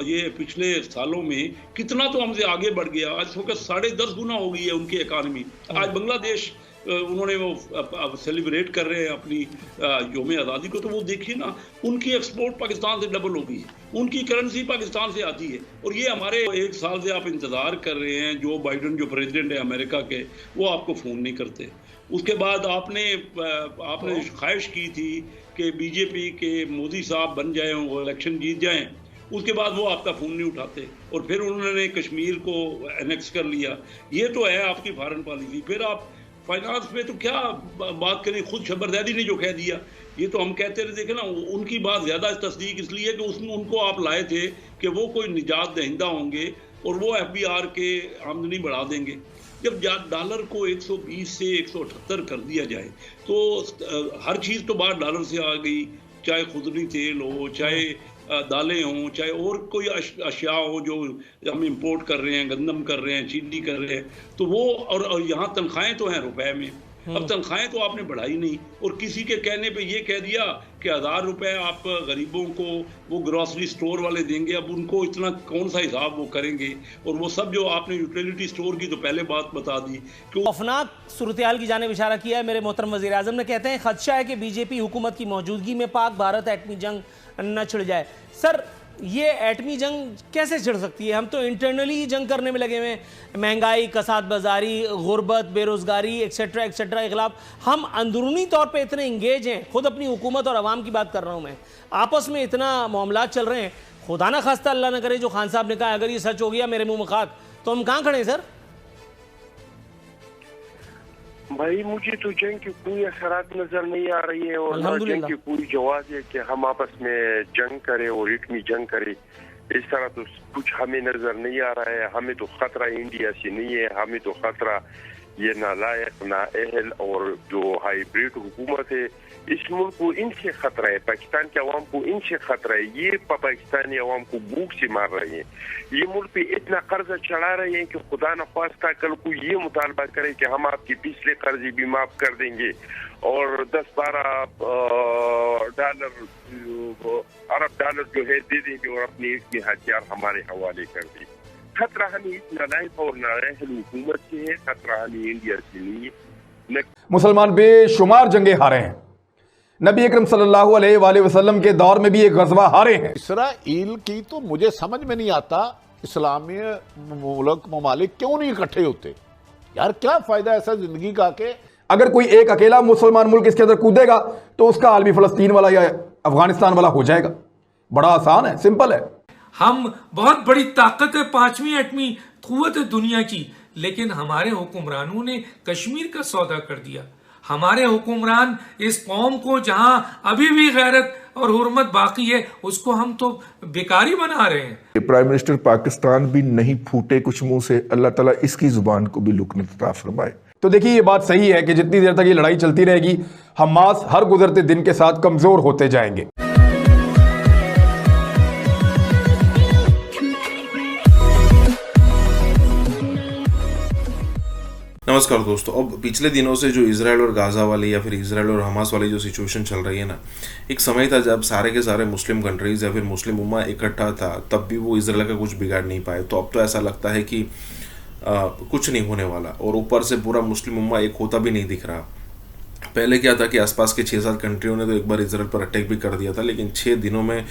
ये पिछले सालों में कितना तो हमसे आगे बढ़ गया, आज वक्त 10.5 गुना हो गई है उनकी इकानमी। आज बांग्लादेश उन्होंने वो सेलिब्रेट कर रहे हैं अपनी यौम आज़ादी को, तो वो देखिए ना उनकी एक्सपोर्ट पाकिस्तान से डबल हो गई है, उनकी करेंसी पाकिस्तान से आती है। और ये हमारे 1 साल से आप इंतज़ार कर रहे हैं, जो बाइडन जो प्रेसिडेंट है अमेरिका के, वो आपको फ़ोन नहीं करते। उसके बाद आपने ख्वाहिश की थी कि बीजेपी के मोदी साहब बन जाएं, वो इलेक्शन जीत जाएं, उसके बाद वो आपका फ़ोन नहीं उठाते, और फिर उन्होंने कश्मीर को एनेक्स कर लिया। ये तो है आपकी फॉरेन पॉलिसी। फिर आप फाइनेंस में तो क्या बात करें, खुद शबरदैदी ने जो कह दिया, ये तो हम कहते रहे, देखे ना, उनकी बात ज़्यादा तस्दीक इसलिए कि उसमें उनको आप लाए थे कि वो कोई निजात दहिंदा होंगे और वो FBR के आमदनी बढ़ा देंगे। जब डॉलर को 120 से 178 कर दिया जाए तो हर चीज़ तो बाहर डॉलर से आ गई, चाहे खुदरी तेल हो, चाहे दालें हों, चाहे और कोई अशिया हो जो हम इंपोर्ट कर रहे हैं, गंदम कर रहे हैं, चीनी कर रहे हैं, तो वो और यहाँ तनख्वाहें तो हैं रुपए में। अब तनख्वाहें तो आपने बढ़ाई नहीं, और किसी के कहने पे ये कह दिया कि 1000 रुपए आप गरीबों को वो ग्रोसरी स्टोर वाले देंगे। अब उनको इतना कौन सा हिसाब वो करेंगे, और वो सब जो आपने यूटिलिटी स्टोर की तो पहले बात बता दी कि खौफनाक सूरत-ए-हाल की जानिब इशारा किया है मेरे मोहतरम वज़ीर आज़म ने। कहते हैं खदशा है कि बीजेपी हुकूमत की मौजूदगी में पाक भारत एटमी जंग न छिड़ जाए। सर, ये एटमी जंग कैसे छिड़ सकती है? हम तो इंटरनली ही जंग करने में लगे हुए हैं, महंगाई, कसाद बाजारी, गुर्बत, बेरोज़गारी एक्सेट्रा एक्सेट्रा के खिलाफ हम अंदरूनी तौर पे इतने इंगेज हैं। खुद अपनी हुकूमत और अवाम की बात कर रहा हूँ मैं, आपस में इतना मामलात चल रहे हैं, खुदा ना खास्ता अल्लाह ना करे जो खान साहब ने कहा अगर ये सच हो गया मेरे मुंह में खाक, तो हम कहाँ खड़े हैं सर? भाई मुझे तो जंग की कोई असरात नजर नहीं आ रही है, और जंग की कोई जवाब है कि हम आपस में जंग करें और इतनी जंग करें, इस तरह तो कुछ हमें नजर नहीं आ रहा है। हमें तो खतरा इंडिया से नहीं है, हमें तो खतरा ये नालायक, नाअहल और जो हाइब्रिड हुकूमत है इस मुल्क को, इनसे खतरा है। पाकिस्तान के अवाम को इनसे खतरा है। ये पाकिस्तानी अवाम को भूख से मार रहे हैं। ये मुल्क पे इतना कर्जा चढ़ा रहे हैं कि खुदा न खास्ता कल को ये मुतालबा करे कि हम आपके पिछले कर्जे भी माफ कर देंगे और 10-12 अरब डॉलर जो है दे देंगे और अपने एक हथियार हमारे हवाले कर देंगे। खतरा हमें इतना नाइफ और नाअहल हुकूमत से है, खतरा हमें इंडिया से नहीं है। मुसलमान बेशुमार जंगे हारे हैं, नबी अकरम सल्लल्लाहु अलैहि वसल्लम के दौर में भी एक गज़वा हारे हैं। इसराइल की तो मुझे समझ में नहीं आता, इस्लामी मुल्क ममालिक क्यों नहीं इकट्ठे होते यार? क्या फायदा ऐसा जिंदगी का के अगर कोई एक अकेला मुसलमान मुल्क इसके अंदर कूदेगा तो उसका हाल भी फलस्तीन वाला या अफगानिस्तान वाला हो जाएगा। बड़ा आसान है, सिंपल है। हम बहुत बड़ी ताकत है, 5वीं एटमी कुव्वत है दुनिया की, लेकिन हमारे हुक्मरानों ने कश्मीर का सौदा कर दिया। हमारे हुक्मरान इस कौम को जहां अभी भी गैरत और हुर्मत बाकी है उसको हम तो बेकारी बना रहे हैं। प्राइम मिनिस्टर पाकिस्तान भी नहीं फूटे कुछ मुंह से, अल्लाह ताला इसकी जुबान को भी लुकनत अता फरमाए। तो देखिए ये बात सही है कि जितनी देर तक ये लड़ाई चलती रहेगी हमास हर गुजरते दिन के साथ कमजोर होते जाएंगे। नमस्कार दोस्तों, अब पिछले दिनों से जो इजराइल और गाज़ा वाली या फिर इजराइल और हमास वाली जो सिचुएशन चल रही है ना, एक समय था जब सारे के सारे मुस्लिम कंट्रीज़ या फिर मुस्लिम उम्मा इकट्ठा था, तब भी वो इजराइल का कुछ बिगाड़ नहीं पाए। तो अब तो ऐसा लगता है कि कुछ नहीं होने वाला, और ऊपर से पूरा मुस्लिम उम्मा एक होता भी नहीं दिख रहा। पहले क्या था कि आसपास के 6-7 कंट्रियों ने तो एक बार इजराइल पर अटैक भी कर दिया था, लेकिन 6 दिनों में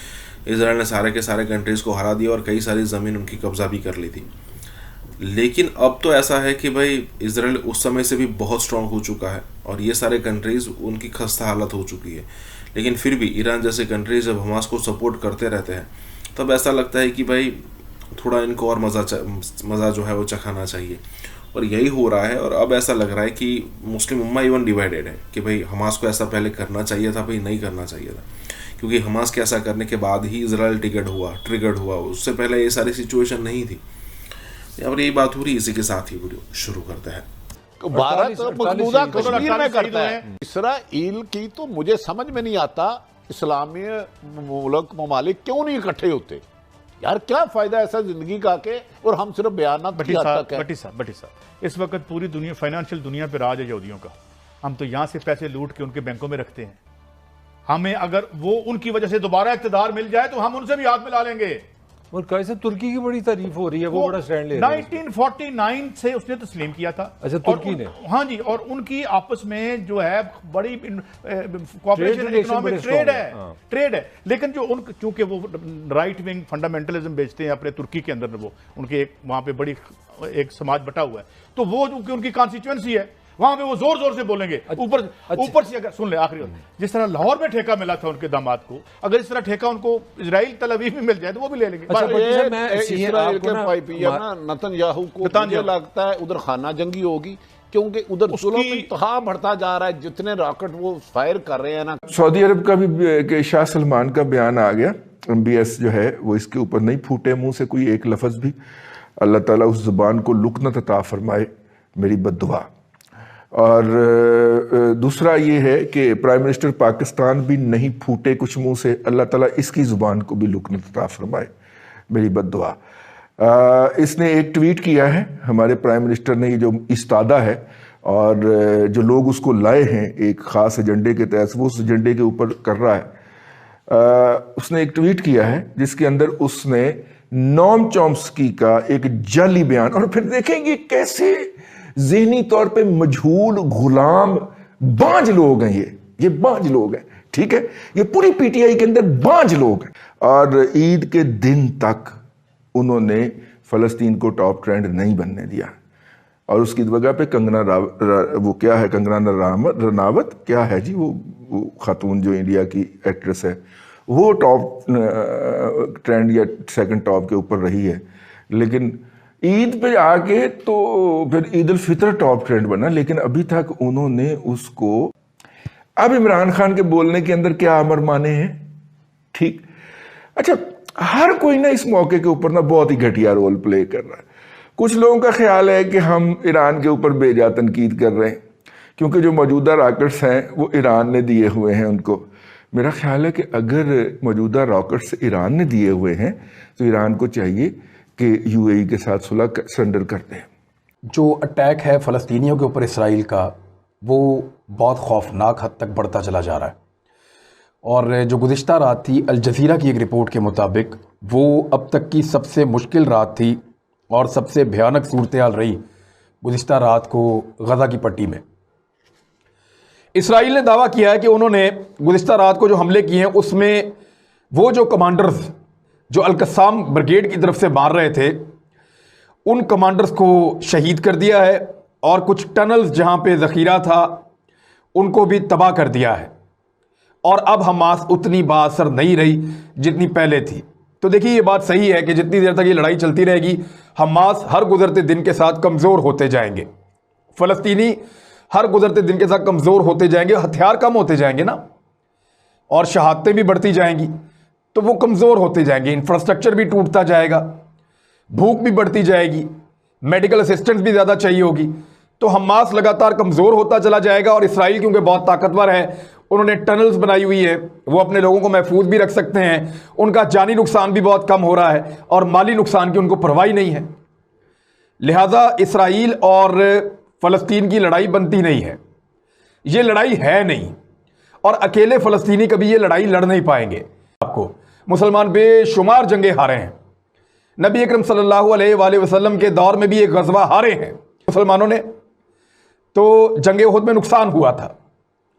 इजराइल ने सारे के सारे कंट्रीज़ को हरा दिया और कई सारी ज़मीन उनकी कब्जा भी कर ली थी। लेकिन अब तो ऐसा है कि भाई इजराइल उस समय से भी बहुत स्ट्रांग हो चुका है और ये सारे कंट्रीज़ उनकी खस्ता हालत हो चुकी है। लेकिन फिर भी ईरान जैसे कंट्रीज जब हमास को सपोर्ट करते रहते हैं तब ऐसा लगता है कि भाई थोड़ा इनको और मज़ा जो है वो चखाना चाहिए, और यही हो रहा है। और अब ऐसा लग रहा है कि मुस्लिम उम्मा इवन डिवाइडेड है कि भाई हमास को ऐसा पहले करना चाहिए था, भाई नहीं करना चाहिए था, क्योंकि हमास के ऐसा करने के बाद ही इजराइल ट्रिगर्ड हुआ, उससे पहले ये सारी सिचुएशन नहीं थी। और यही बात हो रही, इसी के साथ ही वीडियो शुरू करते हैं। भारत मकबूजा कश्मीर में करता है। इसराइल की तो मुझे समझ में नहीं आता, इस्लामी मुल्क ममालिक क्यों नहीं इकट्ठे होते यार? क्या फायदा ऐसा जिंदगी का के, और हम सिर्फ बयान भट्टी साहब, इस वक्त पूरी दुनिया, फाइनेंशियल दुनिया पे राज है यहूदियों का। हम तो यहाँ से पैसे लूट के उनके बैंकों में रखते हैं। हमें अगर वो उनकी वजह से दोबारा इक़्तिदार मिल जाए तो हम उनसे भी हाथ मिला लेंगे। और कैसे तुर्की की बड़ी तारीफ हो रही है, वो बड़ा स्टैंड ले रहा है। 1949 से उसने तस्लीम किया था। अच्छा, तुर्की ने? हाँ जी, और उनकी आपस में जो है बड़ी कोऑपरेशन, इकोनॉमिक ट्रेड है। लेकिन जो चूंकि वो राइट विंग फंडामेंटलिज्म बेचते हैं अपने तुर्की के अंदर, वो उनके एक वहां पे बड़ी एक समाज बटा हुआ है, तो वो उनकी कॉन्स्टिट्यूएंसी है, वहां पे वो जोर जोर से बोलेंगे। ऊपर से अगर सुन ले आखिरी, जिस तरह लाहौर में ठेका मिला था उनके दामाद को, अगर इस तरह ठेका उनको इजराइल तल अवीव में मिल जाए तो वो भी ले लेंगे। इसराइल के पाइपिया ना नेतन्याहू को मुझे लगता है उधर खाना जंगी होगी, क्योंकि उधर जुल्म इंतहा बढ़ता जा रहा है, जितने रॉकेट वो फायर कर रहे हैं ना। सऊदी अरब का भी शाह सलमान का बयान आ गया, MBS जो है वो इसके ऊपर नहीं फूटे मुंह से कोई एक लफ्ज़ भी। अल्लाह ताला उस ज़ुबान को लुकनत अता फरमाए, मेरी बद्दुआ। और दूसरा ये है कि प्राइम मिनिस्टर पाकिस्तान भी नहीं फूटे कुछ मुंह से, अल्लाह ताला इसकी ज़ुबान को भी लुकनत अता फरमाए, मेरी बद्दुआ। इसने एक ट्वीट किया है, हमारे प्राइम मिनिस्टर ने, ये जो इस्तादा है और जो लोग उसको लाए हैं एक ख़ास एजेंडे के तहत, वो उस एजेंडे के ऊपर कर रहा है। उसने एक ट्वीट किया है जिसके अंदर उसने नोम चॉम्स्की का एक जाली बयान, और फिर देखेंगे कैसे ज़हनी तौर पे मजहूल गुलाम बांझ लोग हैं, ये बांझ लोग हैं, ठीक है, ये पूरी PTI के अंदर बांझ लोग हैं। और ईद के दिन तक उन्होंने फ़लस्तीन को टॉप ट्रेंड नहीं बनने दिया, और उसकी जगह पे कंगना वो क्या है, कंगना रनावत क्या है जी, वो खातून जो इंडिया की एक्ट्रेस है, वो टॉप ट्रेंड या सेकंड टॉप के ऊपर रही है। लेकिन ईद पे आके तो फिर ईद उल फितर टॉप ट्रेंड बना, लेकिन अभी तक उन्होंने उसको, अब इमरान खान के बोलने के अंदर क्या अमर माने हैं, ठीक। अच्छा, हर कोई ना इस मौके के ऊपर ना बहुत ही घटिया रोल प्ले कर रहा है। कुछ लोगों का ख्याल है कि हम ईरान के ऊपर बेजा तनकीद कर रहे हैं क्योंकि जो मौजूदा रॉकेट्स हैं वो ईरान ने दिए हुए हैं उनको। मेरा ख्याल है कि अगर मौजूदा रॉकेट्स ईरान ने दिए हुए हैं तो ईरान को चाहिए कि UAE के साथ सुलह सरेंडर कर दें। जो अटैक है फ़लस्तीनियों के ऊपर इसराइल का, वो बहुत खौफनाक हद तक बढ़ता चला जा रहा है। और जो गुज़िश्ता रात थी, अल जज़ीरा की एक रिपोर्ट के मुताबिक वो अब तक की सबसे मुश्किल रात थी और सबसे भयानक सूरत हाल रही गुज़िश्ता रात को गज़ा की पट्टी में। इसराइल ने दावा किया है कि उन्होंने गुज़िश्ता रात को जो हमले किए हैं उसमें वो जो कमांडर्स जो अल-कस्साम ब्रिगेड की तरफ से मार रहे थे, उन कमांडर्स को शहीद कर दिया है, और कुछ टनल्स जहां पे ज़ख़ीरा था उनको भी तबाह कर दिया है। और अब हमास उतनी बाअसर नहीं रही जितनी पहले थी। तो देखिए, ये बात सही है कि जितनी देर तक ये लड़ाई चलती रहेगी, हमास हर गुजरते दिन के साथ कमज़ोर होते जाएंगे, फ़लस्तीनी हर गुजरते दिन के साथ कमज़ोर होते जाएंगे, हथियार कम होते जाएंगे ना, और शहादतें भी बढ़ती जाएंगी, तो वो कमज़ोर होते जाएंगे, इंफ्रास्ट्रक्चर भी टूटता जाएगा, भूख भी बढ़ती जाएगी, मेडिकल असिस्टेंस भी ज़्यादा चाहिए होगी, तो हमास लगातार कमज़ोर होता चला जाएगा। और इसराइल क्योंकि बहुत ताकतवर है, उन्होंने टनल्स बनाई हुई है, वो अपने लोगों को महफूज भी रख सकते हैं, उनका जानी नुकसान भी बहुत कम हो रहा है और माली नुकसान की उनको परवाह नहीं है। लिहाजा इसराइल और फ़लस्तीन की लड़ाई बनती नहीं है, ये लड़ाई है नहीं, और अकेले फ़लस्तीनी कभी ये लड़ाई लड़ नहीं पाएंगे। आपको मुसलमान बेशुमार जंगें हारे हैं, नबी अकरम सल्लल्लाहु अलैहि वसल्लम के दौर में भी एक गज़वा हारे हैं मुसलमानों ने, तो जंग उहद में नुकसान हुआ था,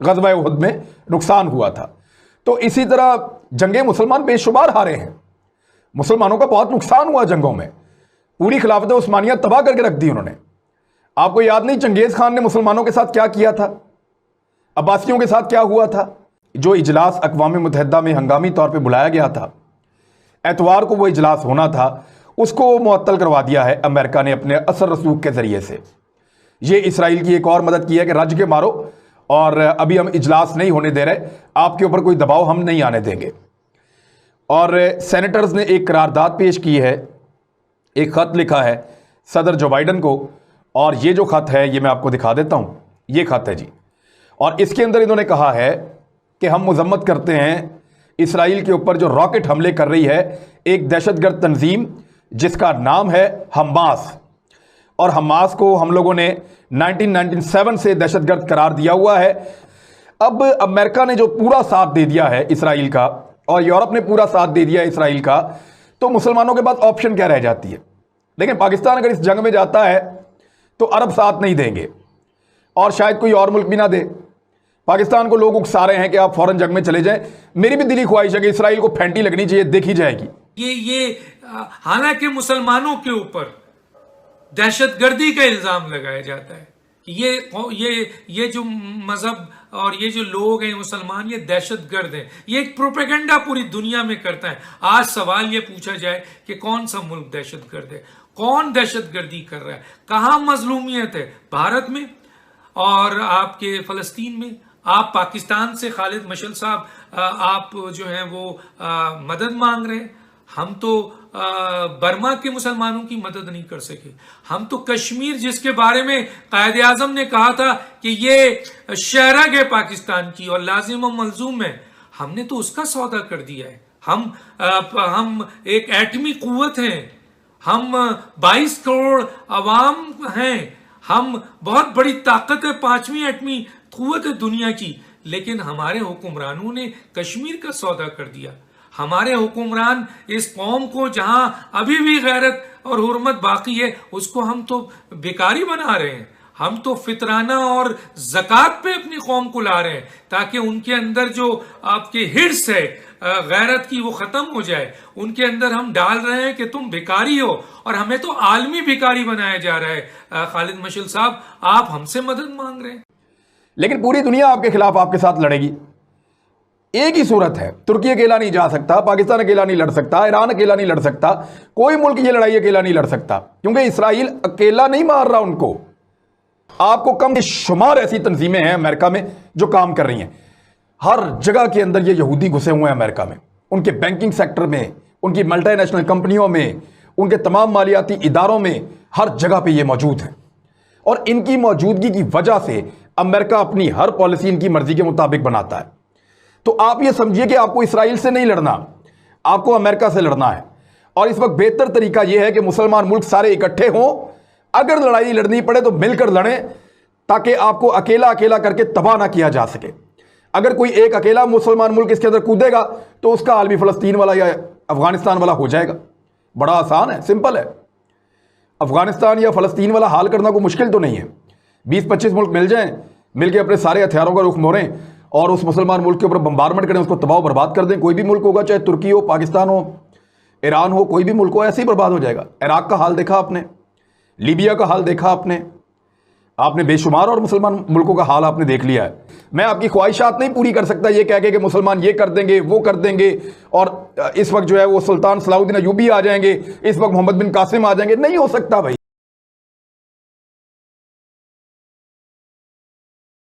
गज़वा उहद में नुकसान हुआ था। तो इसी तरह जंगें मुसलमान बेशुमार हारे हैं, मुसलमानों का बहुत नुकसान हुआ जंगों में, पूरी खिलाफत उस्मानिया तबाह करके रख दी उन्होंने। आपको याद नहीं चंगेज़ खान ने मुसलमानों के साथ क्या किया था, अब्बासियों के साथ क्या हुआ था? जो इजलास अक़वाम मुत्तहिदा में हंगामी तौर पे बुलाया गया था, एतवार को वो इजलास होना था, उसको मुअत्तल करवा दिया है अमेरिका ने अपने असर रसूख के ज़रिए से। ये इसराइल की एक और मदद की है कि रज के मारो, और अभी हम इजलास नहीं होने दे रहे, आपके ऊपर कोई दबाव हम नहीं आने देंगे। और सेनेटर्स ने एक करारदाद पेश की है, एक ख़त लिखा है सदर जो बाइडन को, और ये जो ख़त है ये मैं आपको दिखा देता हूँ, ये ख़त है जी। और इसके अंदर इन्होंने कहा है कि हम मज़म्मत करते हैं इसराइल के ऊपर जो रॉकेट हमले कर रही है एक दहशतगर्द तंजीम जिसका नाम है हमास, और हमास को हम लोगों ने 1997 से दहशतगर्द करार दिया हुआ है। अब अमेरिका ने जो पूरा साथ दे दिया है इसराइल का, और यूरोप ने पूरा साथ दे दिया है इसराइल का, तो मुसलमानों के पास ऑप्शन क्या रह जाती है? लेकिन पाकिस्तान अगर इस जंग में जाता है तो अरब साथ नहीं देंगे, और शायद कोई और मुल्क भी ना दे। पाकिस्तान को लोग उकसा रहे हैं कि आप फौरन जंग में चले जाएं। मेरी भी दिली ख्वाहिश है कि इसराइल को फेंटी लगनी चाहिए, देखी जाएगी। ये हालांकि मुसलमानों के ऊपर दहशतगर्दी का इल्जाम लगाया जाता है कि ये जो मजहब और ये जो लोग हैं मुसलमान, ये दहशतगर्द हैं, ये एक प्रोपेगेंडा पूरी दुनिया में करता है। आज सवाल ये पूछा जाए कि कौन सा मुल्क दहशतगर्द है, कौन दहशतगर्दी कर रहा है, कहां मजलूमियत है, भारत में? और आपके फ़लस्तीन में, आप पाकिस्तान से खालिद मशअल साहब आप जो हैं वो मदद मांग रहे हैं। हम तो बर्मा के मुसलमानों की मदद नहीं कर सके। हम तो कश्मीर, जिसके बारे में कायदे आज़म ने कहा था कि ये शहरग है पाकिस्तान की और लाजिम और मलजूम है, हमने तो उसका सौदा कर दिया है। हम एक एटमी कुव्वत हैं, हम 22 करोड़ अवाम हैं, हम बहुत बड़ी ताकत है, 5वीं एटमी कुव्वत है दुनिया की, लेकिन हमारे हुक्मरानों ने कश्मीर का सौदा कर दिया। हमारे हुक्मरान इस कौम को जहां अभी भी गैरत और हुर्मत बाकी है, उसको हम तो बेकारी बना रहे हैं। हम तो फितराना और ज़कात पे अपनी कौम को ला रहे हैं ताकि उनके अंदर जो आपके हिर्स है गैरत की वो ख़त्म हो जाए। उनके अंदर हम डाल रहे हैं कि तुम भिखारी हो, और हमें तो आलमी भिखारी बनाया जा रहा है। खालिद मशअल साहब, आप हमसे मदद मांग रहे हैं, लेकिन पूरी दुनिया आपके खिलाफ आपके साथ लड़ेगी। एक ही सूरत है, तुर्की अकेला नहीं जा सकता, पाकिस्तान अकेला नहीं लड़ सकता, ईरान अकेला नहीं लड़ सकता, कोई मुल्क ये लड़ाई अकेला नहीं लड़ सकता, क्योंकि इसराइल अकेला नहीं मार रहा उनको। आपको कम शुमार ऐसी तंजीमें हैं अमेरिका में जो काम कर रही हैं। हर जगह के अंदर ये यहूदी घुसे हुए हैं अमेरिका में, उनके बैंकिंग सेक्टर में, उनकी मल्टीनेशनल कंपनियों में, उनके तमाम मालियाती इदारों में, हर जगह पे ये मौजूद हैं। और इनकी मौजूदगी की वजह से अमेरिका अपनी हर पॉलिसी इनकी मर्जी के मुताबिक बनाता है। तो आप ये समझिए कि आपको इसराइल से नहीं लड़ना, आपको अमेरिका से लड़ना है। और इस वक्त बेहतर तरीका यह है कि मुसलमान मुल्क सारे इकट्ठे हों, अगर लड़ाई लड़नी पड़े तो मिलकर लड़ें, ताकि आपको अकेला अकेला करके तबाह ना किया जा सके। अगर कोई एक अकेला मुसलमान मुल्क इसके अंदर कूदेगा तो उसका हाल भी फ़लस्तीन वाला या अफगानिस्तान वाला हो जाएगा। बड़ा आसान है, सिंपल है। अफगानिस्तान या फ़लस्तीन वाला हाल करना कोई मुश्किल तो नहीं है। 20-25 मुल्क मिल जाएं, मिलकर अपने सारे हथियारों का रुख मोड़ें और उस मुसलमान मुल्क के ऊपर बम्बारमेंट करें, उसको तबाह बर्बाद कर दें। कोई भी मुल्क होगा, चाहे तुर्की हो, पाकिस्तान हो, ईरान हो, कोई भी मुल्क हो, ऐसे ही बर्बाद हो जाएगा। इराक का हाल देखा आपने, लीबिया का हाल देखा आपने बेशुमार और मुसलमान मुल्कों का हाल आपने देख लिया है। मैं आपकी ख्वाहिशात नहीं पूरी कर सकता ये कह के कि मुसलमान ये कर देंगे, वो कर देंगे, और इस वक्त जो है वो सुल्तान सलाहुद्दीन अय्यूबी आ जाएंगे, इस वक्त मोहम्मद बिन कासिम आ जाएंगे। नहीं हो सकता भाई।